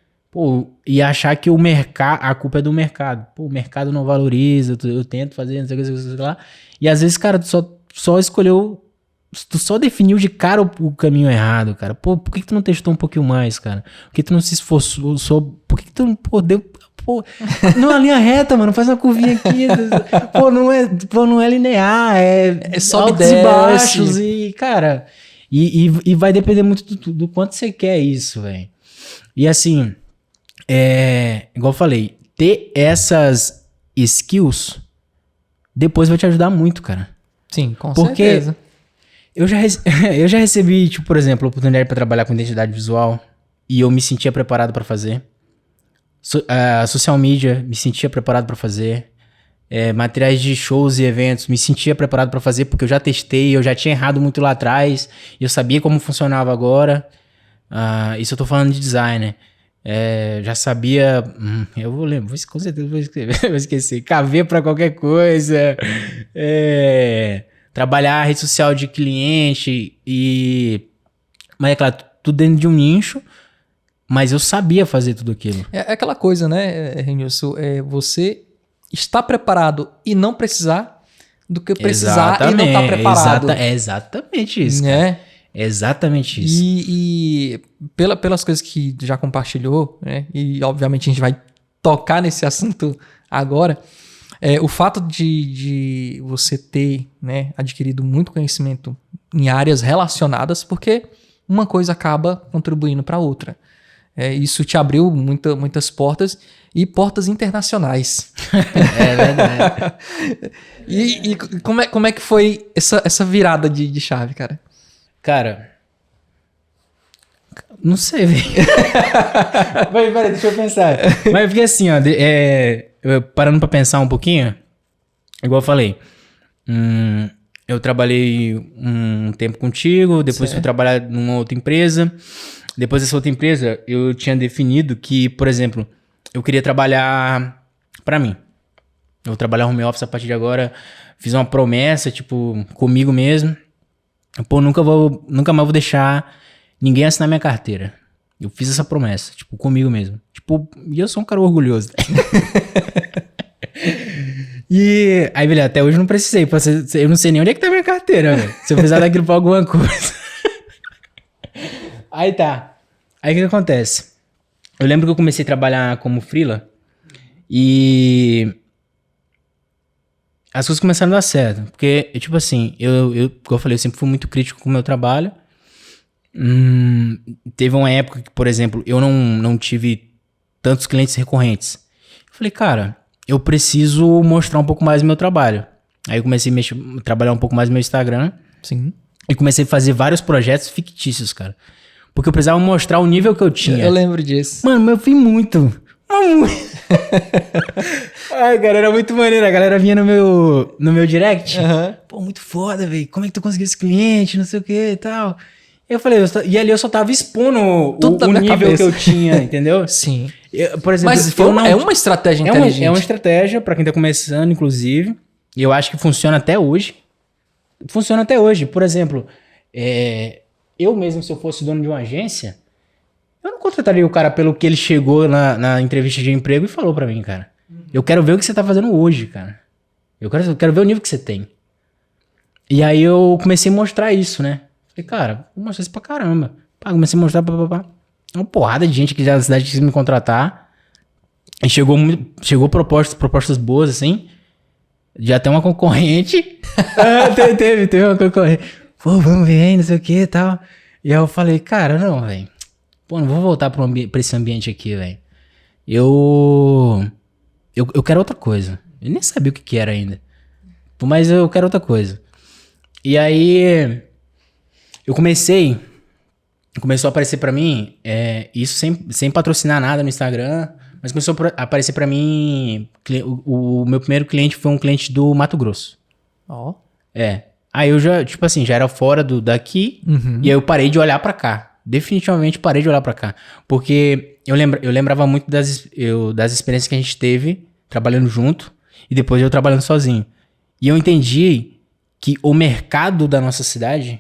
E achar que a culpa é do mercado. O mercado não valoriza, eu tento fazer, não sei o que lá. E às vezes, cara, tu só escolheu... tu só definiu de cara o caminho errado, cara. Por que tu não testou um pouquinho mais, cara? Por que tu não se esforçou? Por que tu não deu... numa linha reta, mano, faz uma curvinha aqui. Não é linear, é sobe altos e baixos e, cara, e vai depender muito do quanto você quer isso, velho. E assim, igual eu falei, ter essas skills depois vai te ajudar muito, cara. Sim, com certeza. Eu já recebi, tipo, por exemplo, a oportunidade pra trabalhar com identidade visual e eu me sentia preparado pra fazer. Social media, me sentia preparado para fazer. Materiais de shows e eventos, me sentia preparado para fazer porque eu já testei, eu já tinha errado muito lá atrás, e eu sabia como funcionava agora. Isso eu tô falando de design, né? Já sabia... eu vou lembrar, com certeza vou esquecer. KV para qualquer coisa. Trabalhar a rede social de cliente. Mas é claro, tudo dentro de um nicho. Mas eu sabia fazer tudo aquilo. É aquela coisa, né, Renilson? Você está preparado e não precisar do que precisar e não estar preparado. É exatamente isso, cara. Exatamente isso. E pelas coisas que já compartilhou, né, e obviamente a gente vai tocar nesse assunto agora, o fato de você ter, né, adquirido muito conhecimento em áreas relacionadas, porque uma coisa acaba contribuindo para a outra. Isso te abriu muitas portas e portas internacionais. É verdade. E como é que foi essa virada de chave, cara? Cara, não sei, velho. Peraí, deixa eu pensar. Mas porque assim, ó, parando pra pensar um pouquinho, igual eu falei, eu trabalhei um tempo contigo, depois fui trabalhar numa outra empresa. Depois dessa outra empresa, eu tinha definido que, por exemplo, eu queria trabalhar pra mim. Eu vou trabalhar home office a partir de agora. Fiz uma promessa, tipo, comigo mesmo. Pô, nunca mais vou deixar ninguém assinar minha carteira. Eu fiz essa promessa, tipo, comigo mesmo. Tipo, e eu sou um cara orgulhoso. E aí, velho, até hoje eu não precisei. Eu não sei nem onde é que tá minha carteira, velho. Se eu precisar daquilo pra alguma coisa. Aí tá. Aí o que acontece? Eu lembro que eu comecei a trabalhar como freela e as coisas começaram a dar certo. Porque, tipo assim, como eu falei, eu sempre fui muito crítico com o meu trabalho. Teve uma época que, por exemplo, eu não tive tantos clientes recorrentes. Eu falei, cara, eu preciso mostrar um pouco mais do meu trabalho. Aí eu comecei a trabalhar um pouco mais no meu Instagram. Sim. E comecei a fazer vários projetos fictícios, cara. Porque eu precisava mostrar o nível que eu tinha. Eu lembro disso. Mano, eu fiz muito. Ai, cara, era muito maneiro. A galera vinha no meu direct. Pô, muito foda, velho. Como é que tu conseguiu esse cliente? Não sei o que e tal. Eu falei, e ali eu só tava expondo o nível que eu tinha, entendeu? Sim. Por exemplo, mas é uma estratégia inteligente. É uma estratégia pra quem tá começando, inclusive. E eu acho que funciona até hoje. Funciona até hoje. Por exemplo, eu mesmo, se eu fosse dono de uma agência, eu não contrataria o cara pelo que ele chegou na entrevista de emprego e falou pra mim, cara. Eu quero ver o que você tá fazendo hoje, cara. Eu quero ver o nível que você tem. E aí eu comecei a mostrar isso, né? Falei, cara, vou mostrar isso pra caramba. Comecei a mostrar, uma porrada de gente aqui da cidade que quis me contratar. E chegou propostas boas, assim. Já tem uma concorrente. Teve uma concorrente. Pô, vamos ver aí, não sei o que e tal. E aí eu falei, cara, não, velho. Pô, não vou voltar pra esse ambiente aqui, velho. Eu quero outra coisa. Eu nem sabia o que era ainda. Mas eu quero outra coisa. E aí começou a aparecer pra mim, isso sem patrocinar nada no Instagram, mas começou a aparecer pra mim, o meu primeiro cliente foi um cliente do Mato Grosso. Ó. Aí eu já, tipo assim, já era fora daqui, e aí eu parei de olhar pra cá. Definitivamente parei de olhar pra cá. Porque eu lembrava muito das experiências que a gente teve trabalhando junto, e depois eu trabalhando sozinho. E eu entendi que o mercado da nossa cidade,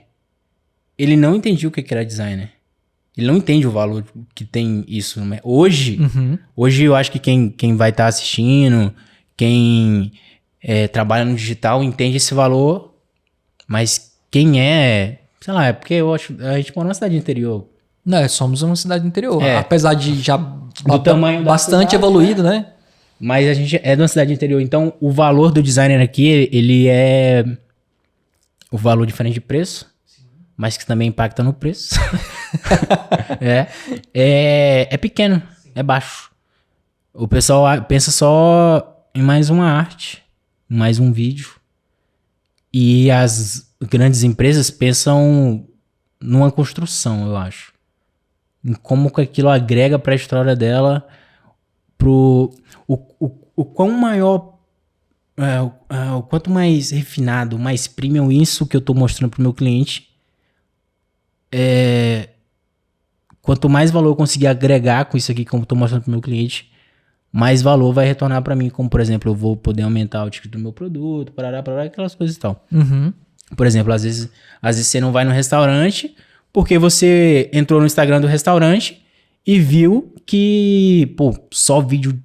ele não entendia o que era designer. Ele não entende o valor que tem isso. Hoje eu acho que quem vai estar assistindo, quem trabalha no digital, entende esse valor. Mas quem sei lá, é porque eu acho, a gente mora numa cidade interior. Não, somos uma cidade interior. Apesar de já do tamanho bastante cidade, evoluído, né? Mas a gente é de uma cidade interior. Então, o valor do designer aqui, ele é o valor diferente de preço, mas que também impacta no preço. É pequeno, é baixo. O pessoal pensa só em mais uma arte, mais um vídeo. E as grandes empresas pensam numa construção, eu acho. Em como que aquilo agrega para a história dela, o quão maior, o quanto mais refinado, mais premium isso que eu tô mostrando pro meu cliente, quanto mais valor eu conseguir agregar com isso aqui que eu tô mostrando pro meu cliente, mais valor vai retornar para mim, como por exemplo, eu vou poder aumentar o ticket do meu produto, parará, aquelas coisas e tal. Por exemplo, às vezes você não vai no restaurante porque você entrou no Instagram do restaurante e viu que, pô, só vídeo...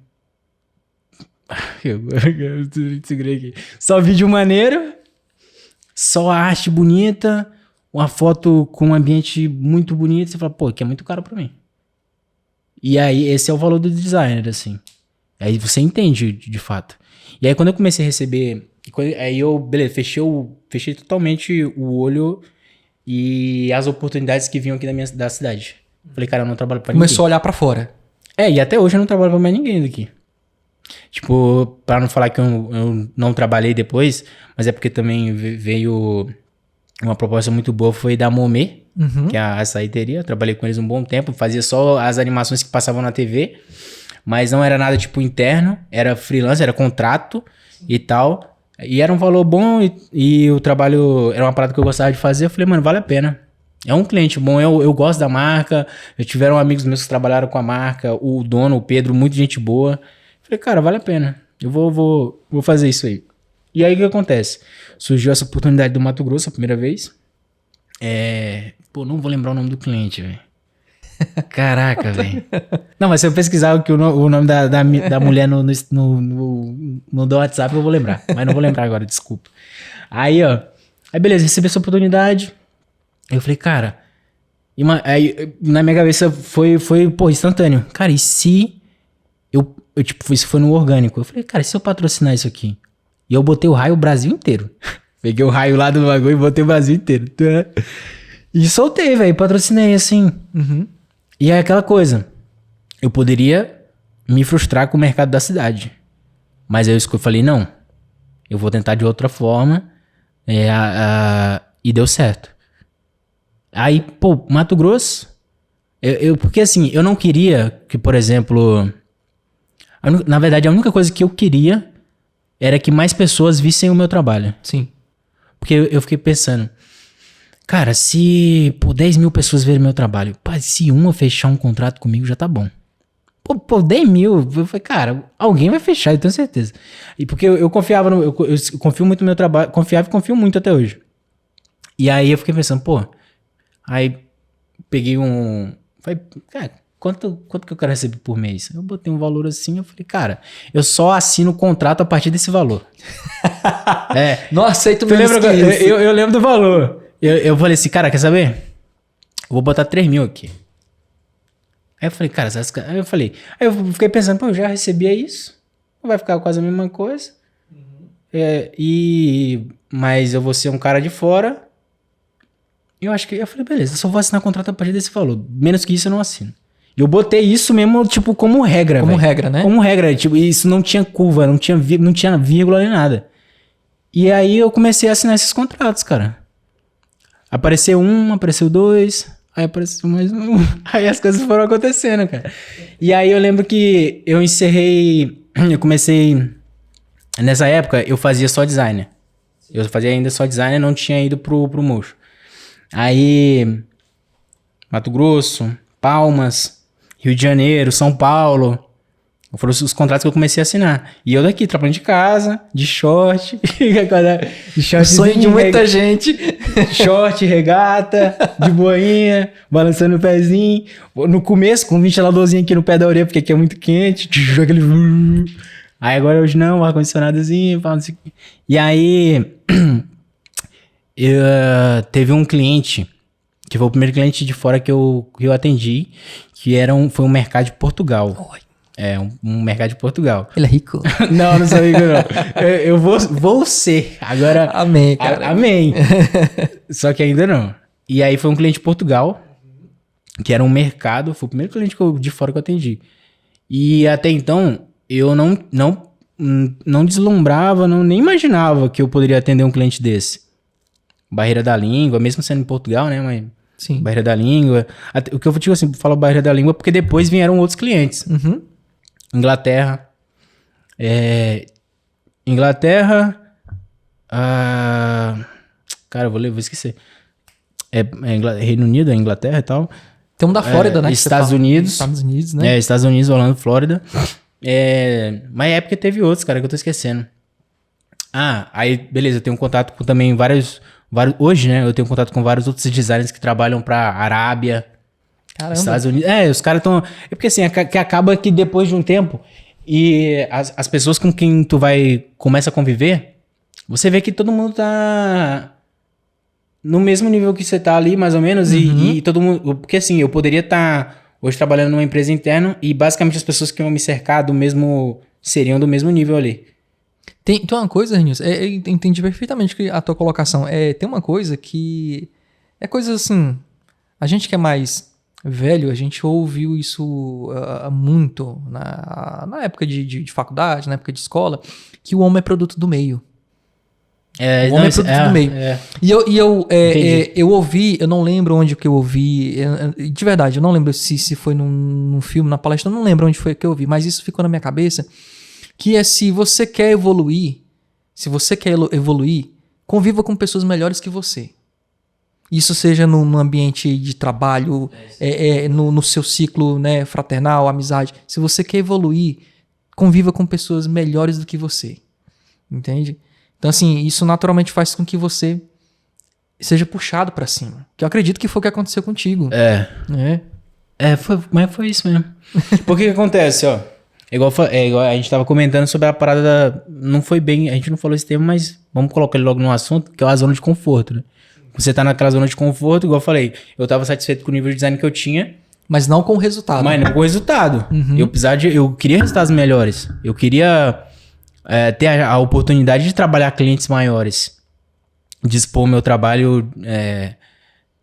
Só vídeo maneiro, só arte bonita, uma foto com um ambiente muito bonito, você fala, pô, que é muito caro pra mim. E aí, esse é o valor do designer, assim. Aí você entende, de fato. E aí, quando eu comecei a receber... Aí eu, beleza, fechei totalmente o olho e as oportunidades que vinham aqui da cidade. Falei, cara, eu não trabalho pra ninguém. Começou a olhar pra fora. E até hoje eu não trabalho pra mais ninguém daqui. Tipo, pra não falar que eu não trabalhei depois, mas é porque também veio uma proposta muito boa, foi da Momê, que é a açaiteria. Eu trabalhei com eles um bom tempo, fazia só as animações que passavam na TV, mas não era nada tipo interno, era freelance, era contrato e tal. E era um valor bom e o trabalho era uma parada que eu gostava de fazer. Eu falei, mano, vale a pena. É um cliente bom, eu gosto da marca. Eu tiveram amigos meus que trabalharam com a marca, o dono, o Pedro, muito gente boa. Falei, cara, vale a pena. Eu vou fazer isso aí. E aí o que acontece? Surgiu essa oportunidade do Mato Grosso a primeira vez. Não vou lembrar o nome do cliente, velho. Caraca, velho. Não, mas se eu pesquisar o nome da mulher no do WhatsApp, eu vou lembrar. Mas não vou lembrar agora, desculpa. Aí, beleza, recebi essa oportunidade. Eu falei, cara... Aí, na minha cabeça foi instantâneo. Cara, e se... isso foi no orgânico. Eu falei, cara, e se eu patrocinar isso aqui? E eu botei o raio o Brasil inteiro. Peguei o raio lá do bagulho e botei o Brasil inteiro. E soltei, velho. Patrocinei, assim. E é aquela coisa. Eu poderia me frustrar com o mercado da cidade. Mas eu falei, não. Eu vou tentar de outra forma. E deu certo. Aí, Mato Grosso... Porque assim, eu não queria que, por exemplo... Na verdade, a única coisa que eu queria era que mais pessoas vissem o meu trabalho. Sim. Porque eu fiquei pensando, cara, se 10 mil pessoas verem meu trabalho, se uma fechar um contrato comigo já tá bom. 10 mil, eu falei, cara, alguém vai fechar, eu tenho certeza. E porque eu confiava, eu confio muito no meu trabalho, confiava e confio muito até hoje. E aí eu fiquei pensando, aí peguei falei, cara, quanto que eu quero receber por mês? Eu botei um valor assim, eu falei, cara, eu só assino o contrato a partir desse valor. Não aceito menos que isso. Eu lembro do valor. Eu falei assim, cara, quer saber? Eu vou botar 3 mil aqui. Aí eu falei, cara, aí eu fiquei pensando, eu já recebia isso, vai ficar quase a mesma coisa. Mas eu vou ser um cara de fora. Eu falei, beleza, eu só vou assinar contrato a partir desse valor. Menos que isso eu não assino. Eu botei isso mesmo, tipo, como regra, Como regra, né? Como regra, tipo, isso não tinha curva, não tinha vírgula nem nada. E aí eu comecei a assinar esses contratos, cara. Apareceu um, apareceu dois, aí apareceu mais um. Aí as coisas foram acontecendo, cara. E aí eu lembro que eu comecei... Nessa época, eu fazia só designer. Eu fazia ainda só designer, não tinha ido pro motion. Aí... Mato Grosso, Palmas... Rio de Janeiro, São Paulo. Foram os contratos que eu comecei a assinar. E eu daqui, trabalhando de casa, de short. O sonho de muita gente. Short, regata, de boinha, balançando o pezinho. No começo, com um ventiladorzinho aqui no pé da orelha, porque aqui é muito quente. Aquele... Aí agora hoje não, ar-condicionadozinho. E aí, teve um cliente, que foi o primeiro cliente de fora que eu atendi, que foi um mercado de Portugal. Oi. Um mercado de Portugal. Ele é rico? Não sou rico, não. Eu vou ser. Agora... Amém, cara. Amém. Só que ainda não. E aí foi um cliente de Portugal, que era um mercado, foi o primeiro cliente de fora que eu atendi. E até então, eu não deslumbrava, nem imaginava que eu poderia atender um cliente desse. Barreira da língua, mesmo sendo em Portugal, né, mas... Sim. Barreira da língua. O que eu digo assim, falo barreira da língua porque depois vieram outros clientes. Inglaterra. Cara, eu vou esquecer. Reino Unido, é Inglaterra e tal. Tem um da Flórida, né? Estados Unidos. Estados Unidos, né? Estados Unidos, Holanda, Flórida. Mas é porque teve outros, cara, que eu tô esquecendo. Aí, beleza, eu tenho contato com também vários... Hoje, né, eu tenho contato com vários outros designers que trabalham pra Arábia, Caramba. Estados Unidos. Os caras estão... porque assim, que acaba que depois de um tempo, e as pessoas com quem tu começa a conviver, você vê que todo mundo tá no mesmo nível que você tá ali, mais ou menos, e todo mundo... Porque assim, eu poderia estar hoje trabalhando numa empresa interna e basicamente as pessoas que iam me cercar seriam do mesmo nível ali. Tem uma coisa, Renilson, eu entendi perfeitamente a tua colocação. Tem uma coisa que... É coisa assim... A gente que é mais Velho, a gente ouviu isso muito na época de faculdade, na época de escola, que o homem é produto do meio. O homem é produto do meio. Eu ouvi, eu não lembro onde que eu ouvi, de verdade, eu não lembro se foi num filme, na palestra, eu não lembro onde foi que eu ouvi, mas isso ficou na minha cabeça, que é se você quer evoluir, conviva com pessoas melhores que você. Isso seja no ambiente de trabalho, no seu ciclo, né, fraternal, amizade. Se você quer evoluir, conviva com pessoas melhores do que você. Entende? Então, assim, isso naturalmente faz com que você seja puxado pra cima. Que eu acredito que foi o que aconteceu contigo. Mas foi isso mesmo. Porque o que acontece, ó? Igual a gente tava comentando sobre a parada da... Não foi bem... A gente não falou esse termo, mas vamos colocar ele logo no assunto, que é a zona de conforto, né? Você tá naquela zona de conforto, igual eu falei, eu tava satisfeito com o nível de design que eu tinha. Mas não com o resultado. Mas não com o resultado. Uhum. Eu queria resultados melhores. Eu queria ter a oportunidade de trabalhar clientes maiores. Dispor o meu trabalho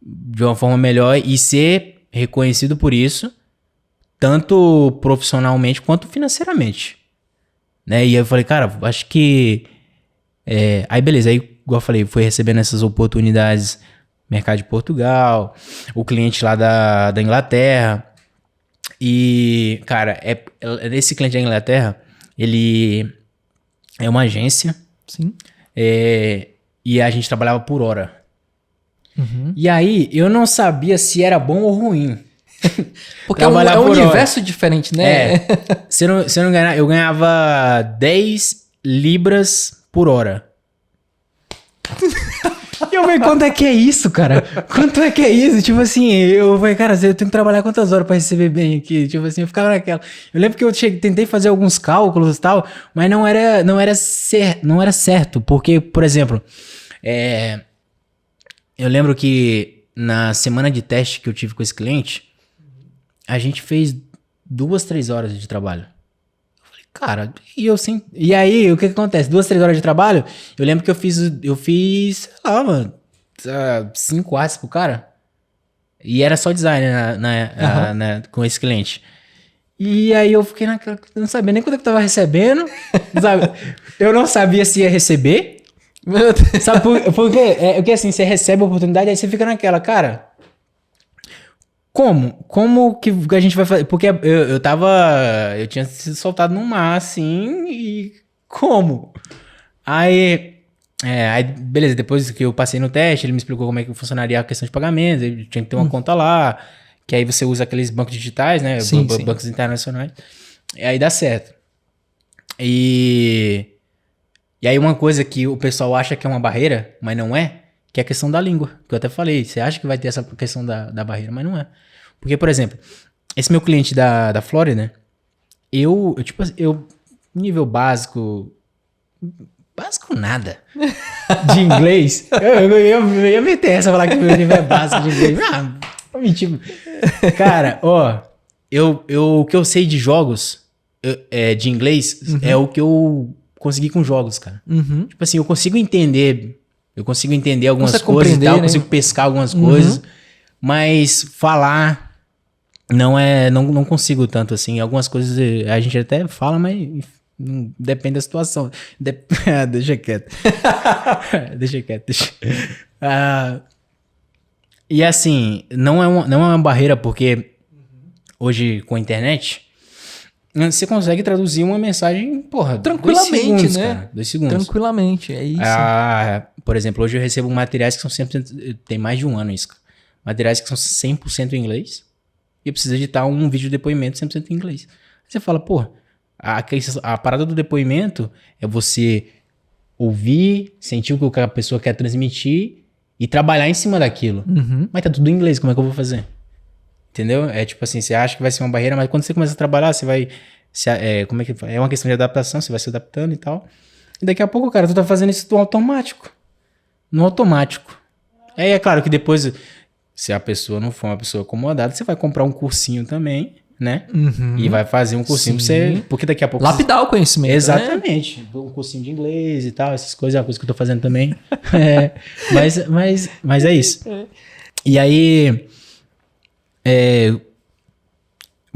de uma forma melhor e ser reconhecido por isso, tanto profissionalmente quanto financeiramente. Né? E aí eu falei, cara, acho que... Aí beleza, aí igual eu falei, foi recebendo essas oportunidades, mercado de Portugal, o cliente lá da Inglaterra. E, cara, esse cliente da Inglaterra, ele é uma agência. Sim. E a gente trabalhava por hora. Uhum. E aí, eu não sabia se era bom ou ruim. Porque é um universo diferente, né? Se eu não ganhar, eu ganhava 10 libras por hora. E eu falei, quanto é que é isso, cara? Quanto é que é isso? Tipo assim, eu falei, cara, eu tenho que trabalhar quantas horas pra receber bem aqui? Tipo assim, eu ficava naquela. Eu lembro que eu tentei fazer alguns cálculos e tal, mas não era certo. Porque, por exemplo, eu lembro que na semana de teste que eu tive com esse cliente, a gente fez 2-3 horas de trabalho. Cara, e aí, o que acontece? 2-3 horas de trabalho, eu lembro que eu fiz, sei lá, mano, 5 artes pro cara. E era só design com esse cliente. E aí eu fiquei naquela, não sabia nem quanto eu tava recebendo, sabe? Eu não sabia se ia receber. Meu Deus. Sabe por quê? Porque assim, você recebe a oportunidade, aí você fica naquela, cara... Como que a gente vai fazer? Porque eu tinha sido soltado no mar, assim, e como? Aí, beleza, depois que eu passei no teste, ele me explicou como é que funcionaria a questão de pagamento, eu tinha que ter uma conta lá, que aí você usa aqueles bancos digitais, né? Sim. Bancos internacionais, e aí dá certo. E aí uma coisa que o pessoal acha que é uma barreira, mas não é, que é a questão da língua, que eu até falei, você acha que vai ter essa questão da barreira, mas não é. Porque, por exemplo, esse meu cliente da Flórida, eu nível básico nada, de inglês, eu ia meter essa, falar que meu nível é básico de inglês, mentira. Cara, o que eu sei de jogos, de inglês, é o que eu consegui com jogos, cara. Uhum. Tipo assim, eu consigo entender algumas coisas e tal, né? Consigo pescar algumas coisas, mas falar não consigo tanto assim. Algumas coisas a gente até fala, mas depende da situação. Deixa quieto. E assim, não é uma barreira, porque hoje com a internet você consegue traduzir uma mensagem, porra, tranquilamente, 2 segundos, né? cara, 2 segundos. Tranquilamente, é isso. Por exemplo, hoje eu recebo materiais que são 100%... Tem mais de um ano isso. Materiais que são 100% em inglês. E eu preciso editar um vídeo de depoimento 100% em inglês. Aí você fala, pô, a parada do depoimento é você ouvir, sentir o que a pessoa quer transmitir e trabalhar em cima daquilo. Uhum. Mas tá tudo em inglês, como é que eu vou fazer? Entendeu? É tipo assim, você acha que vai ser uma barreira, mas quando você começa a trabalhar, você vai... como é que é uma questão de adaptação, você vai se adaptando e tal. E daqui a pouco, cara, tu tá fazendo isso no automático. Aí é claro que depois, se a pessoa não for uma pessoa acomodada, você vai comprar um cursinho também, né? Uhum. E vai fazer um cursinho pra você... Porque daqui a pouco... Lapidar o conhecimento, exatamente. Né? Um cursinho de inglês e tal, essas coisas, é uma coisa que eu tô fazendo também. Mas é isso. E aí...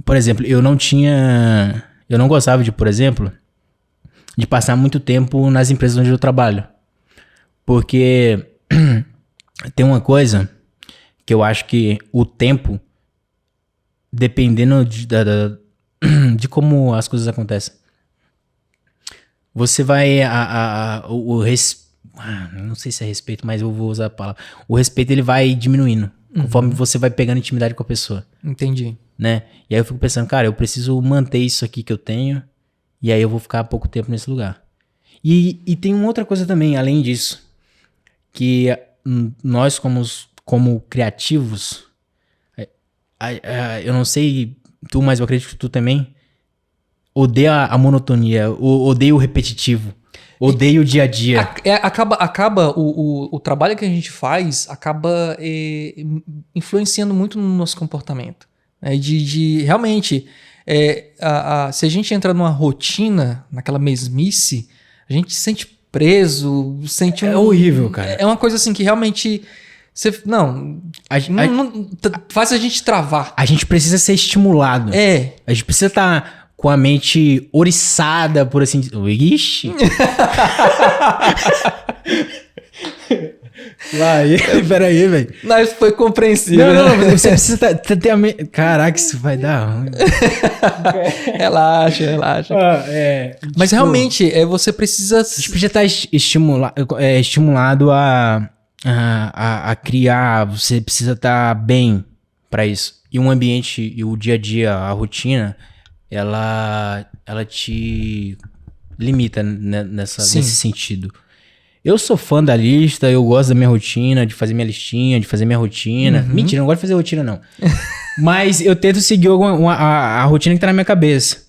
Por exemplo, eu não gostava de, por exemplo, de passar muito tempo nas empresas onde eu trabalho. Porque tem uma coisa que eu acho que o tempo, dependendo de como as coisas acontecem, você vai... não sei se é respeito, mas eu vou usar a palavra. O respeito, ele vai diminuindo conforme você vai pegando intimidade com a pessoa. Entendi. Né? E aí eu fico pensando, cara, eu preciso manter isso aqui que eu tenho, e aí eu vou ficar pouco tempo nesse lugar. E tem uma outra coisa também, além disso, que nós como criativos, eu não sei tu, mas eu acredito que tu também, odeia a monotonia, odeia o repetitivo, odeia o dia a dia. Acaba o trabalho que a gente faz acaba influenciando muito no nosso comportamento. Né? Realmente, se a gente entra numa rotina, naquela mesmice, a gente se sente preso, sente É horrível, cara. É uma coisa assim que realmente... faz a gente travar. A gente precisa ser estimulado. A gente precisa estar com a mente oriçada, por assim dizer. Ixi! Vai, peraí, velho. Mas foi compreensível. Não, você precisa ter a mente... Caraca, isso vai dar ruim. Relaxa. Mas tipo, realmente, você precisa... A gente precisa estar estimulado a criar, você precisa estar bem pra isso. E um ambiente, e o dia a dia, a rotina, ela te limita nesse sentido. Eu sou fã da lista, eu gosto da minha rotina, de fazer minha listinha, de fazer minha rotina. Uhum. Mentira, eu não gosto de fazer rotina, não. Mas eu tento seguir a rotina que tá na minha cabeça.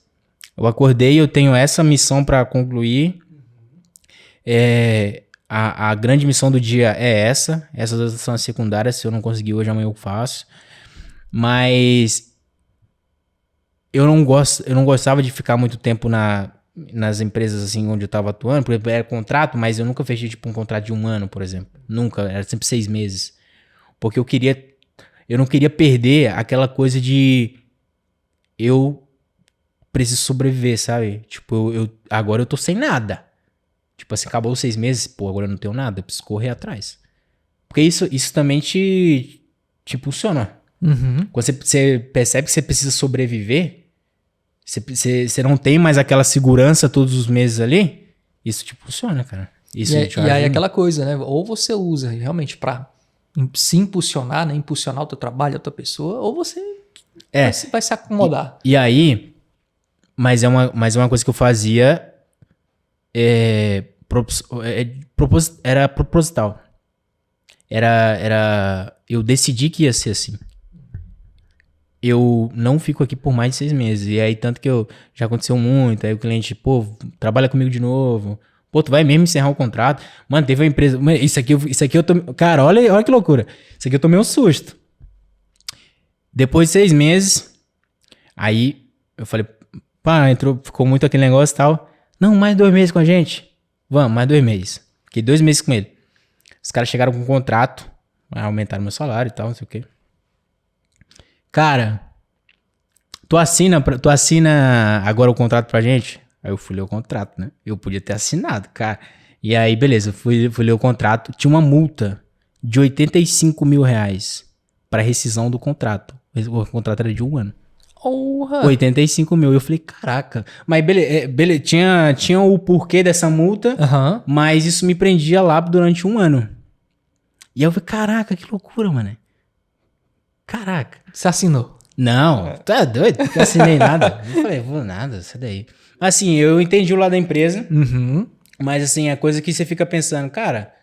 Eu acordei, eu tenho essa missão pra concluir. A grande missão do dia é essa. Essas outras são as secundárias. Se eu não conseguir hoje, amanhã eu faço. Mas eu não gostava de ficar muito tempo nas empresas assim onde eu tava atuando. Por exemplo, era contrato, mas eu nunca fechei tipo um contrato de 1 ano, por exemplo. Nunca, era sempre 6 meses. Porque eu não queria perder aquela coisa de eu preciso sobreviver, sabe? Tipo, agora eu tô sem nada. Tipo assim, acabou os 6 meses, pô, agora eu não tenho nada, eu preciso correr atrás. Porque isso também te impulsiona. Uhum. Quando você percebe que você precisa sobreviver, você não tem mais aquela segurança todos os meses ali, isso te impulsiona, cara. Isso e aí aquela coisa, né? Ou você usa realmente pra se impulsionar, né? Impulsionar o teu trabalho, a tua pessoa, ou você vai se acomodar. E aí, mas é uma coisa que eu fazia, era proposital. Eu decidi que ia ser assim. Eu não fico aqui por mais de 6 meses. E aí, tanto que já aconteceu muito. Aí o cliente, pô, trabalha comigo de novo. Pô, tu vai mesmo encerrar o contrato? Mano, teve uma empresa... Isso aqui eu tomei... Cara, olha que loucura. Isso aqui eu tomei um susto. Depois de 6 meses, aí eu falei, pá, ficou muito aquele negócio e tal. Não, mais 2 meses com a gente. Vamos, mais 2 meses. Fiquei 2 meses com ele. Os caras chegaram com um contrato, aumentaram meu salário e tal, não sei o quê. Cara, tu assina agora o contrato pra gente? Aí eu fui ler o contrato, né? Eu podia ter assinado, cara. E aí, beleza, fui ler o contrato. Tinha uma multa de R$85 mil pra rescisão do contrato. O contrato era de 1 ano. 85 mil. Eu falei, caraca. Mas beleza, tinha o porquê dessa multa, mas isso me prendia lá durante 1 ano. E aí eu falei, caraca, que loucura, mano. Caraca. Você assinou? Não, tá doido? Não assinei nada. Eu falei, vou nada, sai daí. Assim, eu entendi o lado da empresa, mas assim, a coisa que você fica pensando, cara,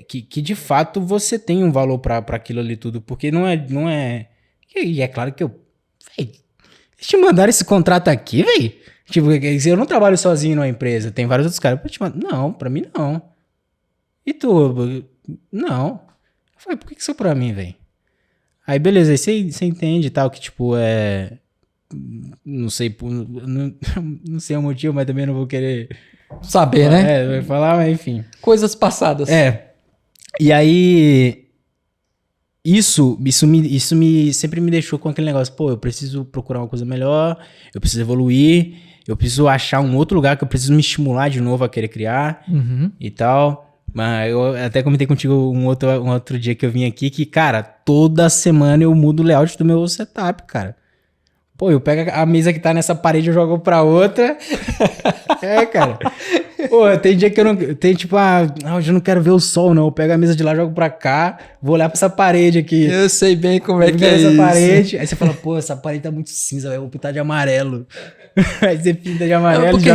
que de fato você tem um valor pra aquilo ali tudo, porque não é... E é claro que véi, eles te mandaram esse contrato aqui, velho? Tipo, eu não trabalho sozinho numa empresa, tem vários outros caras. Não, pra mim não. E tu? Não. Eu falei, por que isso é pra mim, velho? Aí beleza, aí você entende e tal, que tipo, não sei o motivo, mas também não vou querer... Saber, né? Vai falar, mas enfim. Coisas passadas. E aí... Isso sempre me deixou com aquele negócio, pô, eu preciso procurar uma coisa melhor, eu preciso evoluir, eu preciso achar um outro lugar que eu preciso me estimular de novo a querer criar e tal. Mas eu até comentei contigo um outro dia que eu vim aqui que, cara, toda semana eu mudo o layout do meu setup, cara. Pô, eu pego a mesa que tá nessa parede e jogo pra outra. Cara. Pô, tem dia que eu não... Tem tipo, hoje eu não quero ver o sol, não. Eu pego a mesa de lá, jogo pra cá, vou olhar pra essa parede aqui. Eu sei bem como é que é essa isso. Parede. Aí você fala, pô, essa parede tá muito cinza, velho. Eu vou pintar de amarelo. Aí você pinta de amarelo. Porque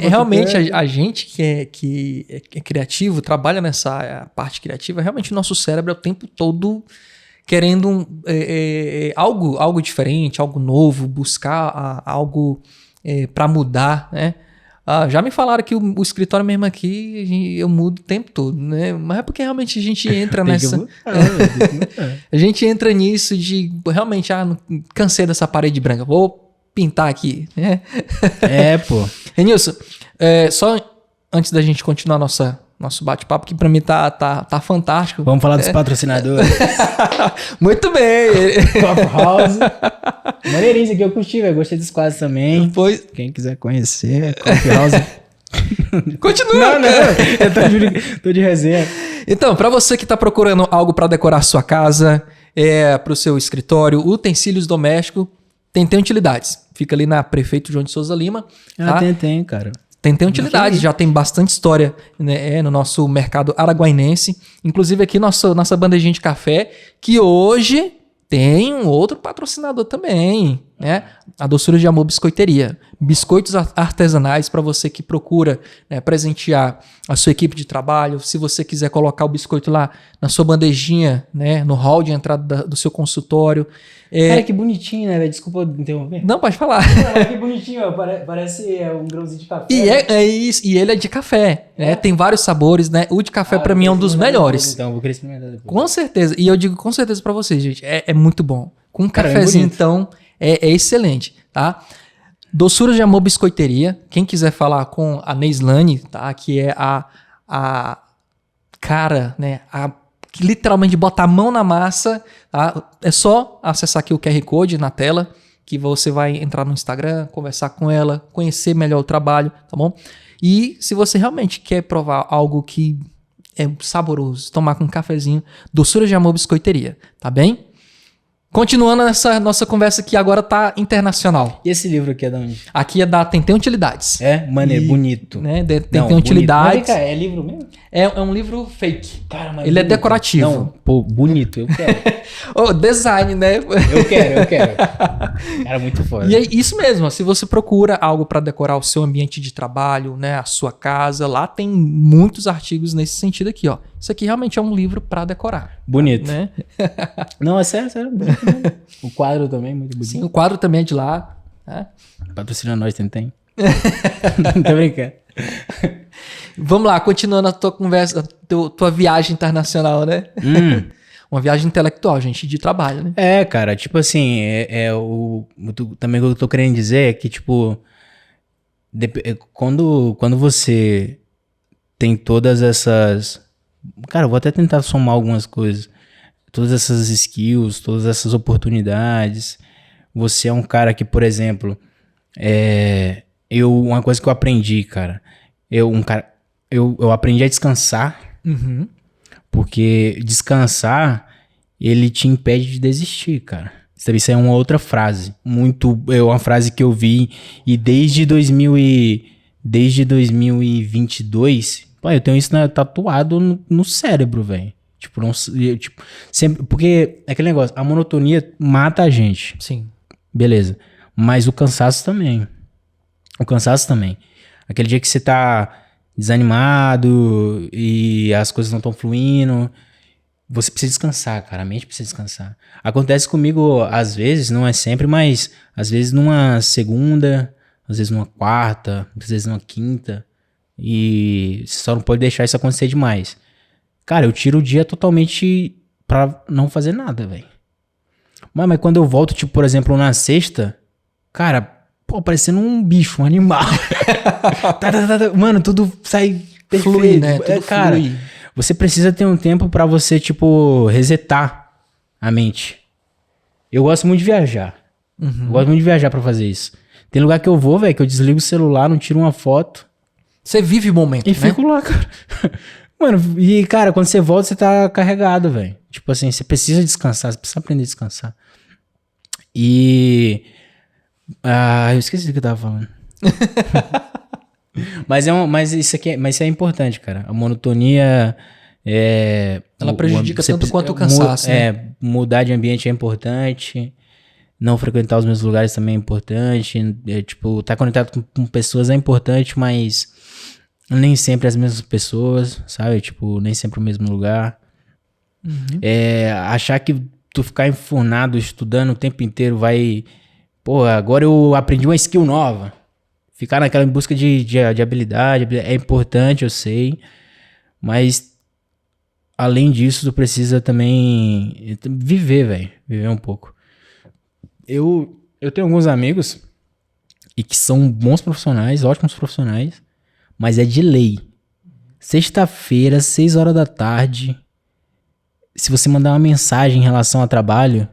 realmente a gente que é criativo, trabalha nessa parte criativa, realmente o nosso cérebro é o tempo todo querendo algo diferente, algo novo, buscar algo para mudar, né? Já me falaram que o escritório mesmo aqui eu mudo o tempo todo, né? Mas é porque realmente a gente entra nessa... A gente entra nisso de realmente, cansei dessa parede branca, vou pintar aqui, né? Pô. Renilson, só antes da gente continuar nosso bate-papo, que pra mim tá fantástico. Vamos falar dos patrocinadores. Muito bem. Coffee House. Maneirinho, isso aqui eu curti, velho. Gostei dos quadros também. Pois... Quem quiser conhecer, Coffee House. Continua. Não, eu tô de resenha. Então, pra você que tá procurando algo pra decorar sua casa, pro seu escritório, utensílios domésticos, tem utilidades. Fica ali na Prefeito João de Souza Lima. Tá? Tem, cara. Tem utilidade, já tem bastante história, né, no nosso mercado araguainense. Inclusive aqui nossa bandejinha de café, que hoje tem um outro patrocinador também, né? A Doçura de Amor Biscoiteria. Biscoitos artesanais para você que procura, né, presentear a sua equipe de trabalho. Se você quiser colocar o biscoito lá na sua bandejinha, né, no hall de entrada do seu consultório. Cara, que bonitinho, né? Desculpa interromper. Não, pode falar. Que bonitinho, ó. Parece um grãozinho de café. Isso, e ele é de café, né? Tem vários sabores, né? O de café para mim é um dos melhores. Então, vou querer experimentar depois. Com certeza. E eu digo com certeza para vocês, gente. É muito bom. Com um cafezinho, então, é excelente, tá? Doçura de Amor Biscoiteria. Quem quiser falar com a Neislane, tá? Que é a cara, né? Que literalmente bota a mão na massa, tá? É só acessar aqui o QR Code na tela, que você vai entrar no Instagram, conversar com ela, conhecer melhor o trabalho, tá bom? E se você realmente quer provar algo que é saboroso, tomar com um cafezinho, Doçura de Amor Biscoiteria, tá bem? Continuando essa nossa conversa que agora tá internacional. E esse livro aqui é de onde? Aqui é da Tentem Utilidades. Bonito. Né? Tentem Utilidades. Mas, é livro mesmo? É um livro fake. Cara, mas ele é decorativo. Não, pô, bonito, eu quero. Design, né? Eu quero. Cara, muito foda. E é isso mesmo, se você procura algo para decorar o seu ambiente de trabalho, né, a sua casa, lá tem muitos artigos nesse sentido aqui, ó. Isso aqui realmente é um livro para decorar. Bonito. Né? Não, é sério. O quadro também, muito bonito. Sim, o quadro também é de lá. Né? Patrocina nós, Tentem. Tô brincando. Vamos lá, continuando a tua conversa, tua viagem internacional, né? Uma viagem intelectual, gente, de trabalho, né? Cara, tipo assim, também o que eu tô querendo dizer é que, tipo, quando você tem todas essas... Cara, eu vou até tentar somar algumas coisas. Todas essas skills, todas essas oportunidades. Você é um cara que, por exemplo, uma coisa que eu aprendi, cara, eu aprendi a descansar, porque descansar, ele te impede de desistir, cara. Isso é uma outra frase, é uma frase que eu vi, e desde 2022, pô, eu tenho isso tatuado no cérebro, velho. Sempre, porque é aquele negócio, a monotonia mata a gente. Sim. Beleza. Mas o cansaço também. Aquele dia que você tá desanimado e as coisas não estão fluindo, você precisa descansar, cara. A mente precisa descansar. Acontece comigo, às vezes, não é sempre, mas às vezes numa segunda, às vezes numa quarta, às vezes numa quinta. E você só não pode deixar isso acontecer demais. Cara, eu tiro o dia totalmente pra não fazer nada, velho. Mas quando eu volto, tipo, por exemplo, na sexta, cara, pô, parecendo um bicho, um animal. Mano, tudo sai perfeito. Flui, né? Tudo cara, flui. você precisa ter um tempo pra você, tipo, resetar a mente. Eu gosto muito de viajar. Eu gosto muito de viajar pra fazer isso. Tem lugar que eu vou, velho, que eu desligo o celular, não tiro uma foto. Você vive o momento, E né? fico lá, cara. Mano, e cara, quando você volta, você tá carregado, velho. Tipo assim, você precisa descansar, você precisa aprender a descansar. E... eu esqueci do que eu tava falando. Mas isso é importante, cara. A monotonia... Ela prejudica tanto quanto o cansaço, né? Mudar de ambiente é importante. Não frequentar os mesmos lugares também é importante. Tipo, estar conectado com pessoas é importante, mas nem sempre as mesmas pessoas, sabe? Tipo, nem sempre o mesmo lugar. Achar que tu ficar enfurnado estudando o tempo inteiro vai... Pô, agora eu aprendi uma skill nova. Ficar naquela em busca de habilidade é importante, eu sei. Mas, além disso, tu precisa também viver, velho. Viver um pouco. Eu tenho alguns amigos e que são bons profissionais, ótimos profissionais, mas é de lei. Sexta-feira, 6 horas da tarde, se você mandar uma mensagem em relação ao trabalho,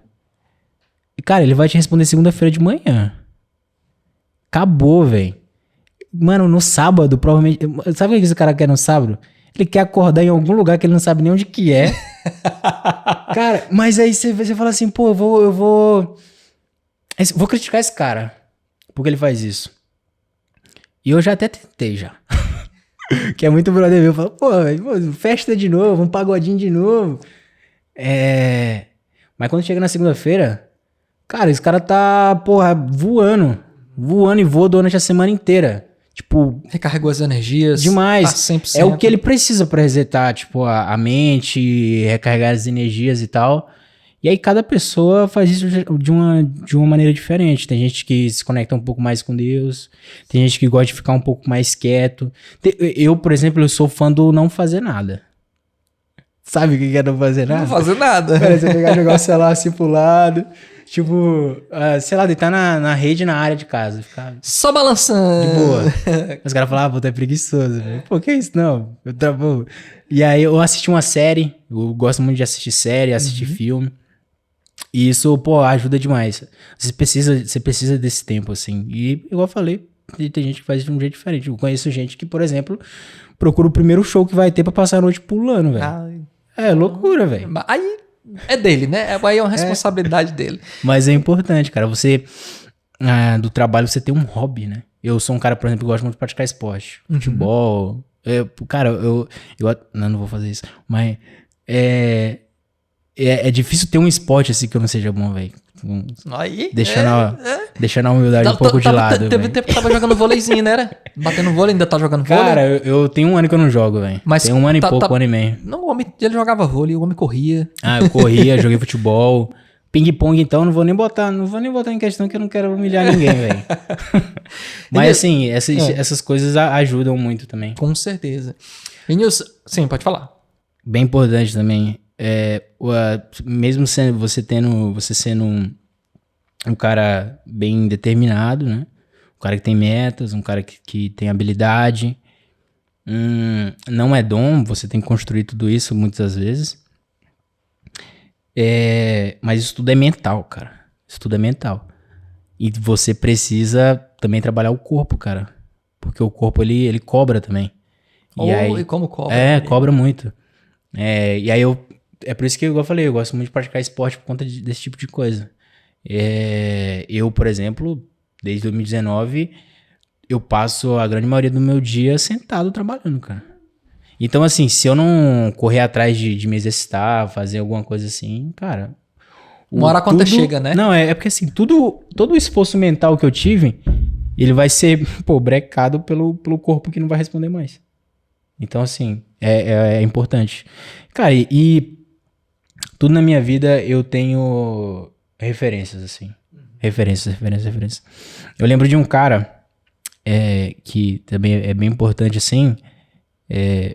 cara, ele vai te responder segunda-feira de manhã. Acabou, velho. Mano, no sábado, provavelmente... Sabe o que esse cara quer no sábado? Ele quer acordar em algum lugar que ele não sabe nem onde que é. Cara, mas aí você fala assim, pô, eu vou criticar esse cara, porque ele faz isso. E eu já até tentei, já. Que é muito brother meu. Eu falo, pô, festa de novo, um pagodinho de novo. Mas quando chega na segunda-feira, cara, esse cara tá, porra, voando e voa durante a semana inteira. Tipo... Recarregou as energias. Demais. Tá 100%. É o que ele precisa pra resetar, tipo, a mente, recarregar as energias e tal. E aí cada pessoa faz isso de uma maneira diferente. Tem gente que se conecta um pouco mais com Deus. Tem gente que gosta de ficar um pouco mais quieto. Eu, por exemplo, eu sou fã do não fazer nada. Sabe o que é não fazer nada? Não fazer nada. Cara, você pegar e jogar o celular assim pro lado. Tipo, sei lá, deitar na rede na área de casa. Ficar Só balançando. de boa. Os caras falam, pô, tu é preguiçoso. Pô, que isso? Não, eu trabalho. E aí eu assisti uma série. Eu gosto muito de assistir série, assistir filme. E isso, pô, ajuda demais. Você precisa desse tempo, assim. E, igual eu falei, tem gente que faz de um jeito diferente. Eu conheço gente que, por exemplo, procura o primeiro show que vai ter pra passar a noite pulando, velho. É loucura, velho. Aí é dele, né? Aí é uma responsabilidade dele. Mas é importante, cara. Você, do trabalho, você tem um hobby, né? Eu sou um cara, por exemplo, que gosta muito de praticar esporte. Futebol. Cara, eu não vou fazer isso. Mas é difícil ter um esporte assim que eu não seja bom, velho. Aí, Deixando a humildade um pouco de lado. Teve tempo que tava jogando vôleizinho, né? Era? Batendo vôlei, ainda tá jogando vôlei? Cara, eu tenho um ano que eu não jogo, velho. Tem um ano e pouco, um ano e meio. Não, o homem, ele jogava vôlei, o homem corria. Eu corria, joguei futebol. Ping-pong, então, não vou nem botar em questão que eu não quero humilhar ninguém, velho. Mas assim, essas coisas ajudam muito também. Com certeza. E Nilson, sim, pode falar. Bem importante também. Mesmo você sendo um cara bem determinado, né? Um cara que tem metas, um cara que tem habilidade. Não é dom, você tem que construir tudo isso muitas vezes. Mas isso tudo é mental, cara. Isso tudo é mental. E você precisa também trabalhar o corpo, cara. Porque o corpo, ele cobra também. E como cobra? Cobra muito. E aí é por isso que, igual eu falei, eu gosto muito de praticar esporte por conta desse tipo de coisa. Eu, por exemplo, desde 2019, eu passo a grande maioria do meu dia sentado trabalhando, cara. Então, assim, se eu não correr atrás de me exercitar, fazer alguma coisa assim, cara... Uma hora a conta chega, né? Não, é porque assim, todo o esforço mental que eu tive, ele vai ser, brecado pelo corpo que não vai responder mais. Então, assim, é importante. Cara, e tudo na minha vida eu tenho referências, assim. Referências. Eu lembro de um cara que também é bem importante, assim,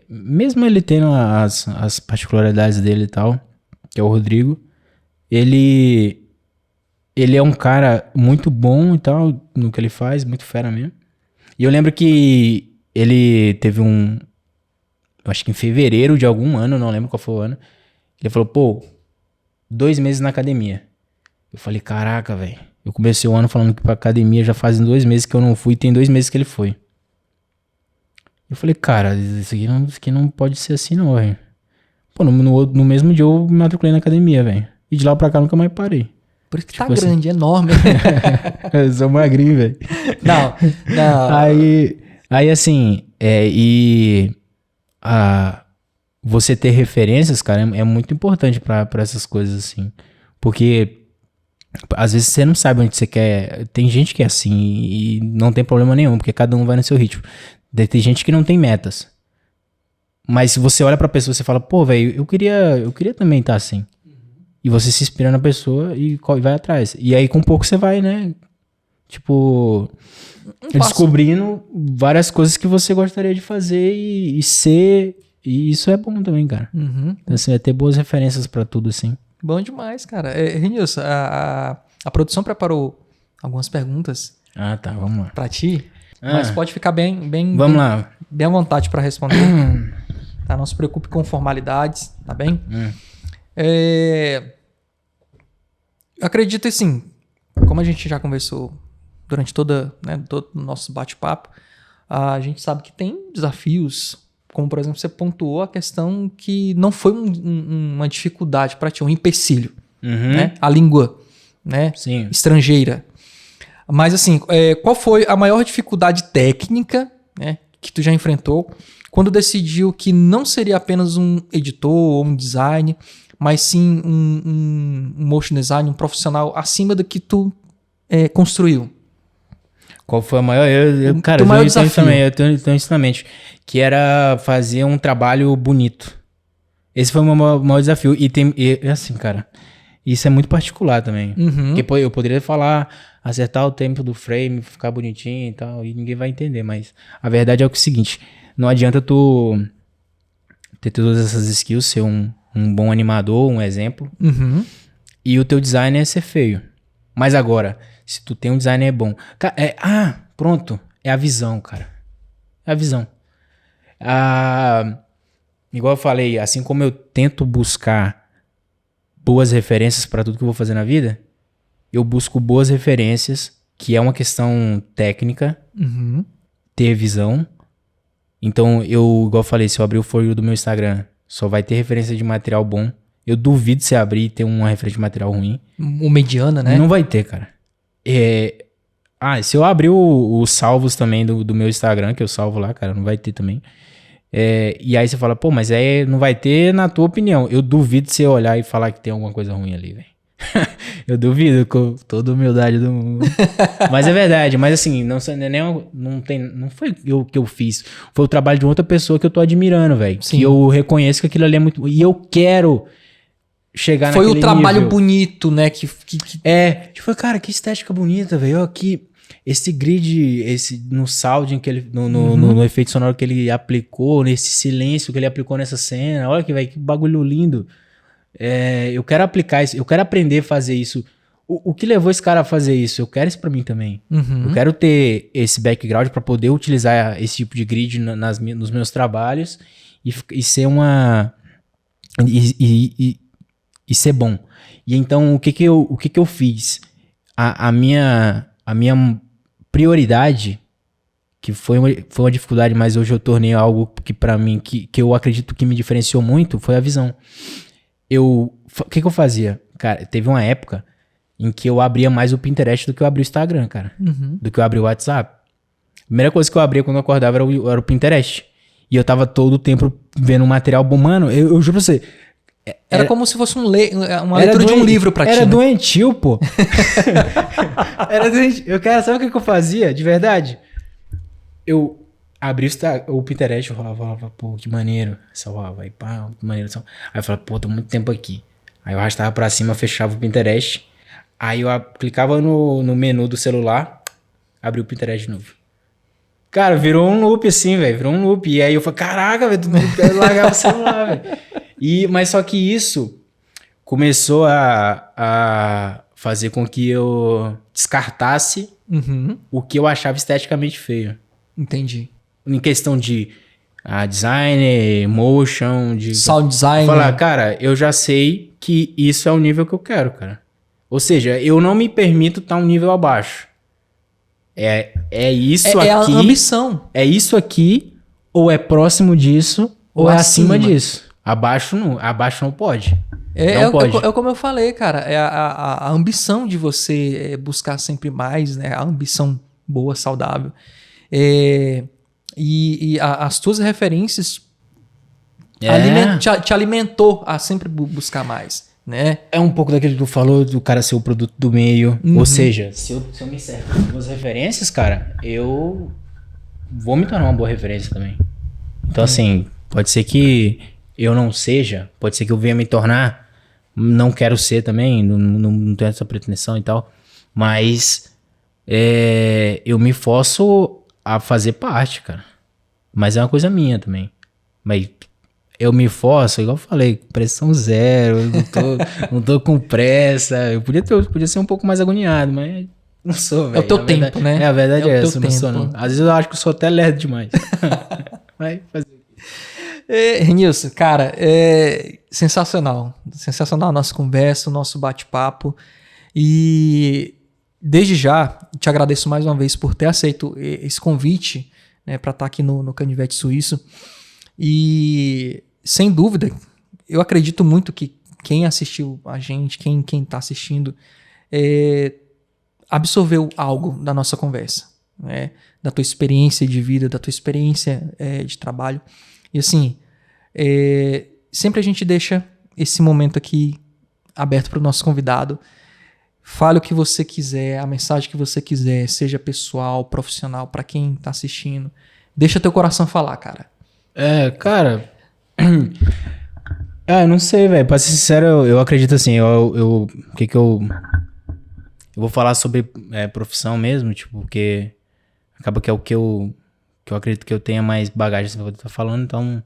mesmo ele tendo as particularidades dele e tal, que é o Rodrigo, ele é um cara muito bom e tal, no que ele faz, muito fera mesmo. E eu lembro que ele teve eu acho que em fevereiro de algum ano, não lembro qual foi o ano, ele falou, 2 meses na academia. Eu falei, caraca, velho. Eu comecei o ano falando que pra academia já fazem 2 meses que eu não fui, tem 2 meses que ele foi. Eu falei, cara, isso aqui não pode ser assim não, velho. Pô, no mesmo dia eu me matriculei na academia, velho. E de lá pra cá nunca mais parei. Por isso que Tipo tá grande, enorme. Eu sou magrinho, velho. Não. Aí assim, você ter referências, cara, é muito importante pra essas coisas, assim. Porque às vezes você não sabe onde você quer. Tem gente que é assim e não tem problema nenhum, porque cada um vai no seu ritmo. Tem gente que não tem metas. Mas se você olha pra pessoa e você fala, pô, velho, eu queria também estar assim. E você se inspira na pessoa e vai atrás. E aí com pouco você vai, né? Tipo, descobrindo várias coisas que você gostaria de fazer e ser. E isso é bom também, cara. Uhum. Então, assim, é ter boas referências pra tudo, assim. Bom demais, cara. Renilson, a produção preparou algumas perguntas. Ah, tá, vamos lá. Pra ti, mas pode ficar bem Vamos lá. Bem à vontade pra responder. Tá? Não se preocupe com formalidades, tá bem? Eu acredito assim, como a gente já conversou durante todo o nosso bate-papo, a gente sabe que tem desafios, como por exemplo você pontuou a questão que não foi uma dificuldade para ti, um empecilho, né? A língua, né? Sim. Estrangeira. Mas assim, qual foi a maior dificuldade técnica, né, que tu já enfrentou quando decidiu que não seria apenas um editor ou um design, mas sim um motion design, um profissional acima do que tu construiu? Qual foi a maior? Cara, maior desafio. Eu tenho isso na mente. Que era fazer um trabalho bonito. Esse foi o meu maior desafio. E assim, cara, isso é muito particular também. Porque eu poderia falar, acertar o tempo do frame, ficar bonitinho e tal, e ninguém vai entender. Mas a verdade é o seguinte, não adianta tu ter todas essas skills, ser um bom animador, um exemplo, e o teu design é ser feio. Mas agora, se tu tem um designer bom... pronto. É a visão, cara. É a visão. Igual eu falei, assim como eu tento buscar boas referências para tudo que eu vou fazer na vida, eu busco boas referências, que é uma questão técnica, ter visão. Então, igual eu falei, se eu abrir o For You do meu Instagram, só vai ter referência de material bom. Eu duvido se abrir e ter uma referência de material ruim. O mediana, né? Não vai ter, cara. Se eu abrir os salvos também do meu Instagram, que eu salvo lá, cara, não vai ter também. E aí você fala, pô, mas não vai ter na tua opinião. Eu duvido você olhar e falar que tem alguma coisa ruim ali, velho. Eu duvido com toda a humildade do mundo. Mas é verdade. Mas assim, não foi o que eu fiz. Foi o trabalho de outra pessoa que eu tô admirando, velho. Que eu reconheço que aquilo ali é muito... E eu quero chegar naquele nível. Foi o trabalho bonito, né? Tipo, cara, que estética bonita, velho. Aqui, esse grid, no sound, no efeito sonoro que ele aplicou, nesse silêncio que ele aplicou nessa cena. Olha que bagulho lindo. Eu quero aplicar isso, eu quero aprender a fazer isso. O que levou esse cara a fazer isso? Eu quero isso pra mim também. Eu quero ter esse background pra poder utilizar esse tipo de grid nos meus trabalhos e ser uma... E ser bom. E então, o que eu fiz? A minha prioridade, que foi uma dificuldade, mas hoje eu tornei algo que pra mim, que eu acredito que me diferenciou muito, foi a visão. O que eu fazia? Cara, teve uma época em que eu abria mais o Pinterest do que eu abria o Instagram, cara. Do que eu abria o WhatsApp. A primeira coisa que eu abria quando eu acordava era o Pinterest. E eu tava todo o tempo vendo um material bom. Mano, eu juro pra você... Era como se fosse uma leitura de um livro pra ti. Era doentio, pô. Era doentio. Sabe o que eu fazia, de verdade? Eu abri o Pinterest, eu falava, pô, que maneiro. Salvava, aí pá, que maneiro. Aí eu falava, pô, tô muito tempo aqui. Aí eu arrastava pra cima, fechava o Pinterest. Aí eu clicava no menu do celular, abri o Pinterest de novo. Cara, virou um loop assim, velho. Virou um loop. E aí eu falei, caraca, velho, eu largava o celular, velho. Mas só que isso começou a fazer com que eu descartasse o que eu achava esteticamente feio. Entendi. Em questão de design, motion, de... Sound design. Falar, cara, eu já sei que isso é o nível que eu quero, cara. Ou seja, eu não me permito estar um nível abaixo. É isso aqui. É a ambição. É isso aqui, ou é próximo disso, ou é acima disso. Abaixo não pode. É como eu falei, cara. É a ambição de você buscar sempre mais, né? A ambição boa, saudável. As tuas referências te alimentou a sempre buscar mais, né? É um pouco daquilo que tu falou, do cara ser o produto do meio. Ou seja, se eu me cerco de boas referências, cara, eu vou me tornar uma boa referência também. Então, assim, pode ser que eu não seja, pode ser que eu venha me tornar, não quero ser também, não tenho essa pretensão e tal, mas eu me forço a fazer parte, cara. Mas é uma coisa minha também. Mas eu me forço, igual eu falei, pressão zero, eu não tô com pressa. Eu podia ser um pouco mais agoniado, mas não sou, velho. É o teu tempo, né? A verdade é essa, eu não sou não. Às vezes eu acho que eu sou até lerdo demais. Vai fazer. Renilson, cara, sensacional. Sensacional a nossa conversa, o nosso bate-papo. E desde já, te agradeço mais uma vez por ter aceito esse convite, né, para estar aqui no Canivete Suíço. E, sem dúvida, eu acredito muito que quem assistiu a gente, quem está assistindo, absorveu algo da nossa conversa, né, da tua experiência de vida, da tua experiência de trabalho. E assim, sempre a gente deixa esse momento aqui aberto para o nosso convidado. Fale o que você quiser, a mensagem que você quiser, seja pessoal, profissional, para quem tá assistindo. Deixa teu coração falar, cara. Cara... eu não sei, velho. Pra ser sincero, eu acredito assim, eu vou falar sobre profissão mesmo, tipo, porque acaba que é o que eu acredito que eu tenha mais bagagem, assim, pra eu estar falando, então...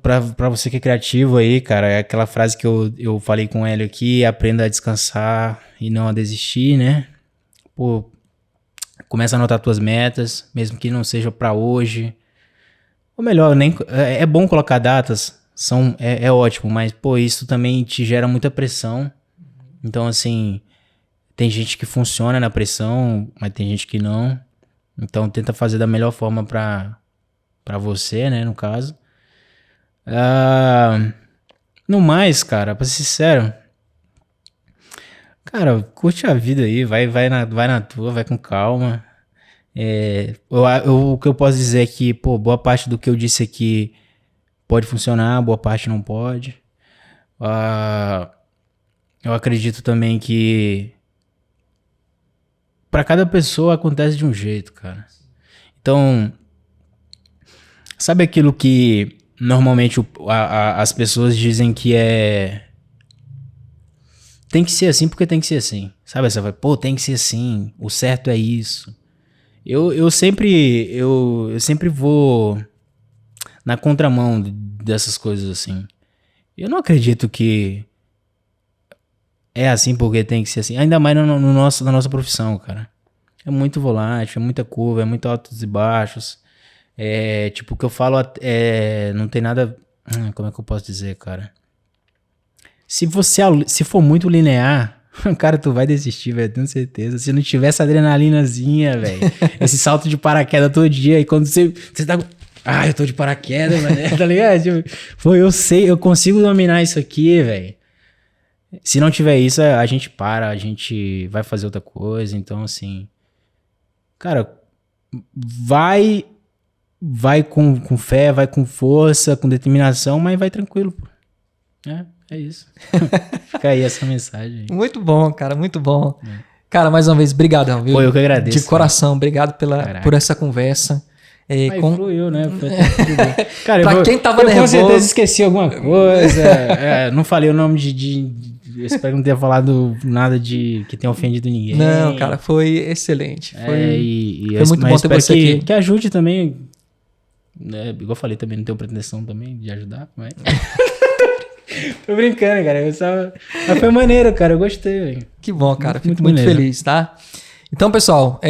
pra você que é criativo aí, cara, é aquela frase que eu falei com o Hélio aqui, aprenda a descansar e não a desistir, né? Pô, começa a anotar tuas metas, mesmo que não seja pra hoje. Ou melhor, é bom colocar datas, é ótimo, mas, pô, isso também te gera muita pressão. Então, assim, tem gente que funciona na pressão, mas tem gente que não. Então, tenta fazer da melhor forma pra você, né, no caso. No mais, cara, pra ser sincero, cara, curte a vida aí, vai na tua, vai com calma. O que eu posso dizer é que, pô, boa parte do que eu disse aqui pode funcionar, boa parte não pode. Eu acredito também que pra cada pessoa acontece de um jeito, cara. Então, sabe aquilo que normalmente as pessoas dizem que tem que ser assim porque tem que ser assim. Sabe? Você vai, pô, tem que ser assim, o certo é isso. Eu sempre vou na contramão dessas coisas assim. Eu não acredito que é assim porque tem que ser assim. Ainda mais na nossa profissão, cara. É muito volátil, é muita curva, é muito altos e baixos. Tipo, o que eu falo não tem nada... Como é que eu posso dizer, cara? Se for muito linear, cara, tu vai desistir, velho, tenho certeza. Se não tiver essa adrenalinazinha, velho, esse salto de paraquedas todo dia, e quando você tá... eu tô de paraquedas, mano, tá ligado? Tipo, pô, eu sei, eu consigo dominar isso aqui, velho. Se não tiver isso, a gente para, a gente vai fazer outra coisa. Então, assim, cara, vai com fé, vai com força, com determinação, mas vai tranquilo, pô. É isso. Fica aí essa mensagem. Muito bom, cara, muito bom. Cara, mais uma vez, brigadão, viu? Pô, eu que agradeço. De coração, cara. Obrigado por essa conversa. Fluiu, né? Cara, pra quem tava nervoso... com certeza esqueci alguma coisa. Não falei o nome eu espero que não tenha falado nada que tenha ofendido ninguém. Não, cara, foi excelente. Foi muito bom ter você aqui. Que ajude também. Igual eu falei também, não tenho pretensão também de ajudar, mas... Tô brincando, cara. Mas foi maneiro, cara. Eu gostei, velho. Que bom, cara. Fico muito feliz, tá? Então, pessoal,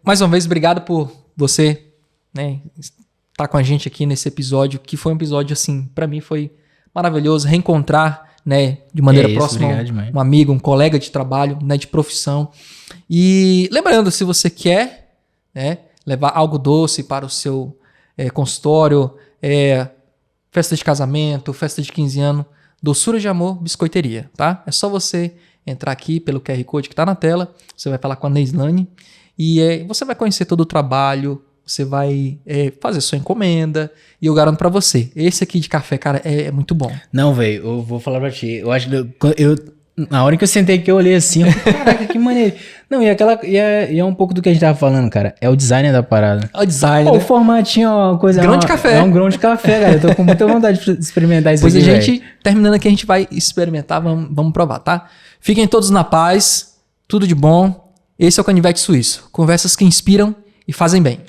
mais uma vez, obrigado por você, né, estar com a gente aqui nesse episódio, que foi um episódio, assim, pra mim foi maravilhoso reencontrar, né, de maneira próxima, obrigado, um amigo, um colega de trabalho, né, de profissão. E lembrando, se você quer, né, levar algo doce para o seu consultório, festa de casamento, festa de 15 anos, Doçura de Amor Biscoiteria, tá? É só você entrar aqui pelo QR Code que está na tela, você vai falar com a Neislane e você vai conhecer todo o trabalho, você vai fazer sua encomenda e eu garanto pra você, esse aqui de café, cara, é muito bom. Não, velho, eu vou falar pra ti, eu acho que na hora que eu sentei aqui, eu olhei assim, eu falei, caraca, que maneiro. Não, e é um pouco do que a gente tava falando, cara. É o design da parada. É o design, O formatinho, uma coisa... Grão de café. É um grão de café, cara. Eu tô com muita vontade de experimentar isso aqui, Pois a gente, terminando aqui, a gente vai experimentar, vamos provar, tá? Fiquem todos na paz, tudo de bom. Esse é o Canivete Suíço. Conversas que inspiram e fazem bem.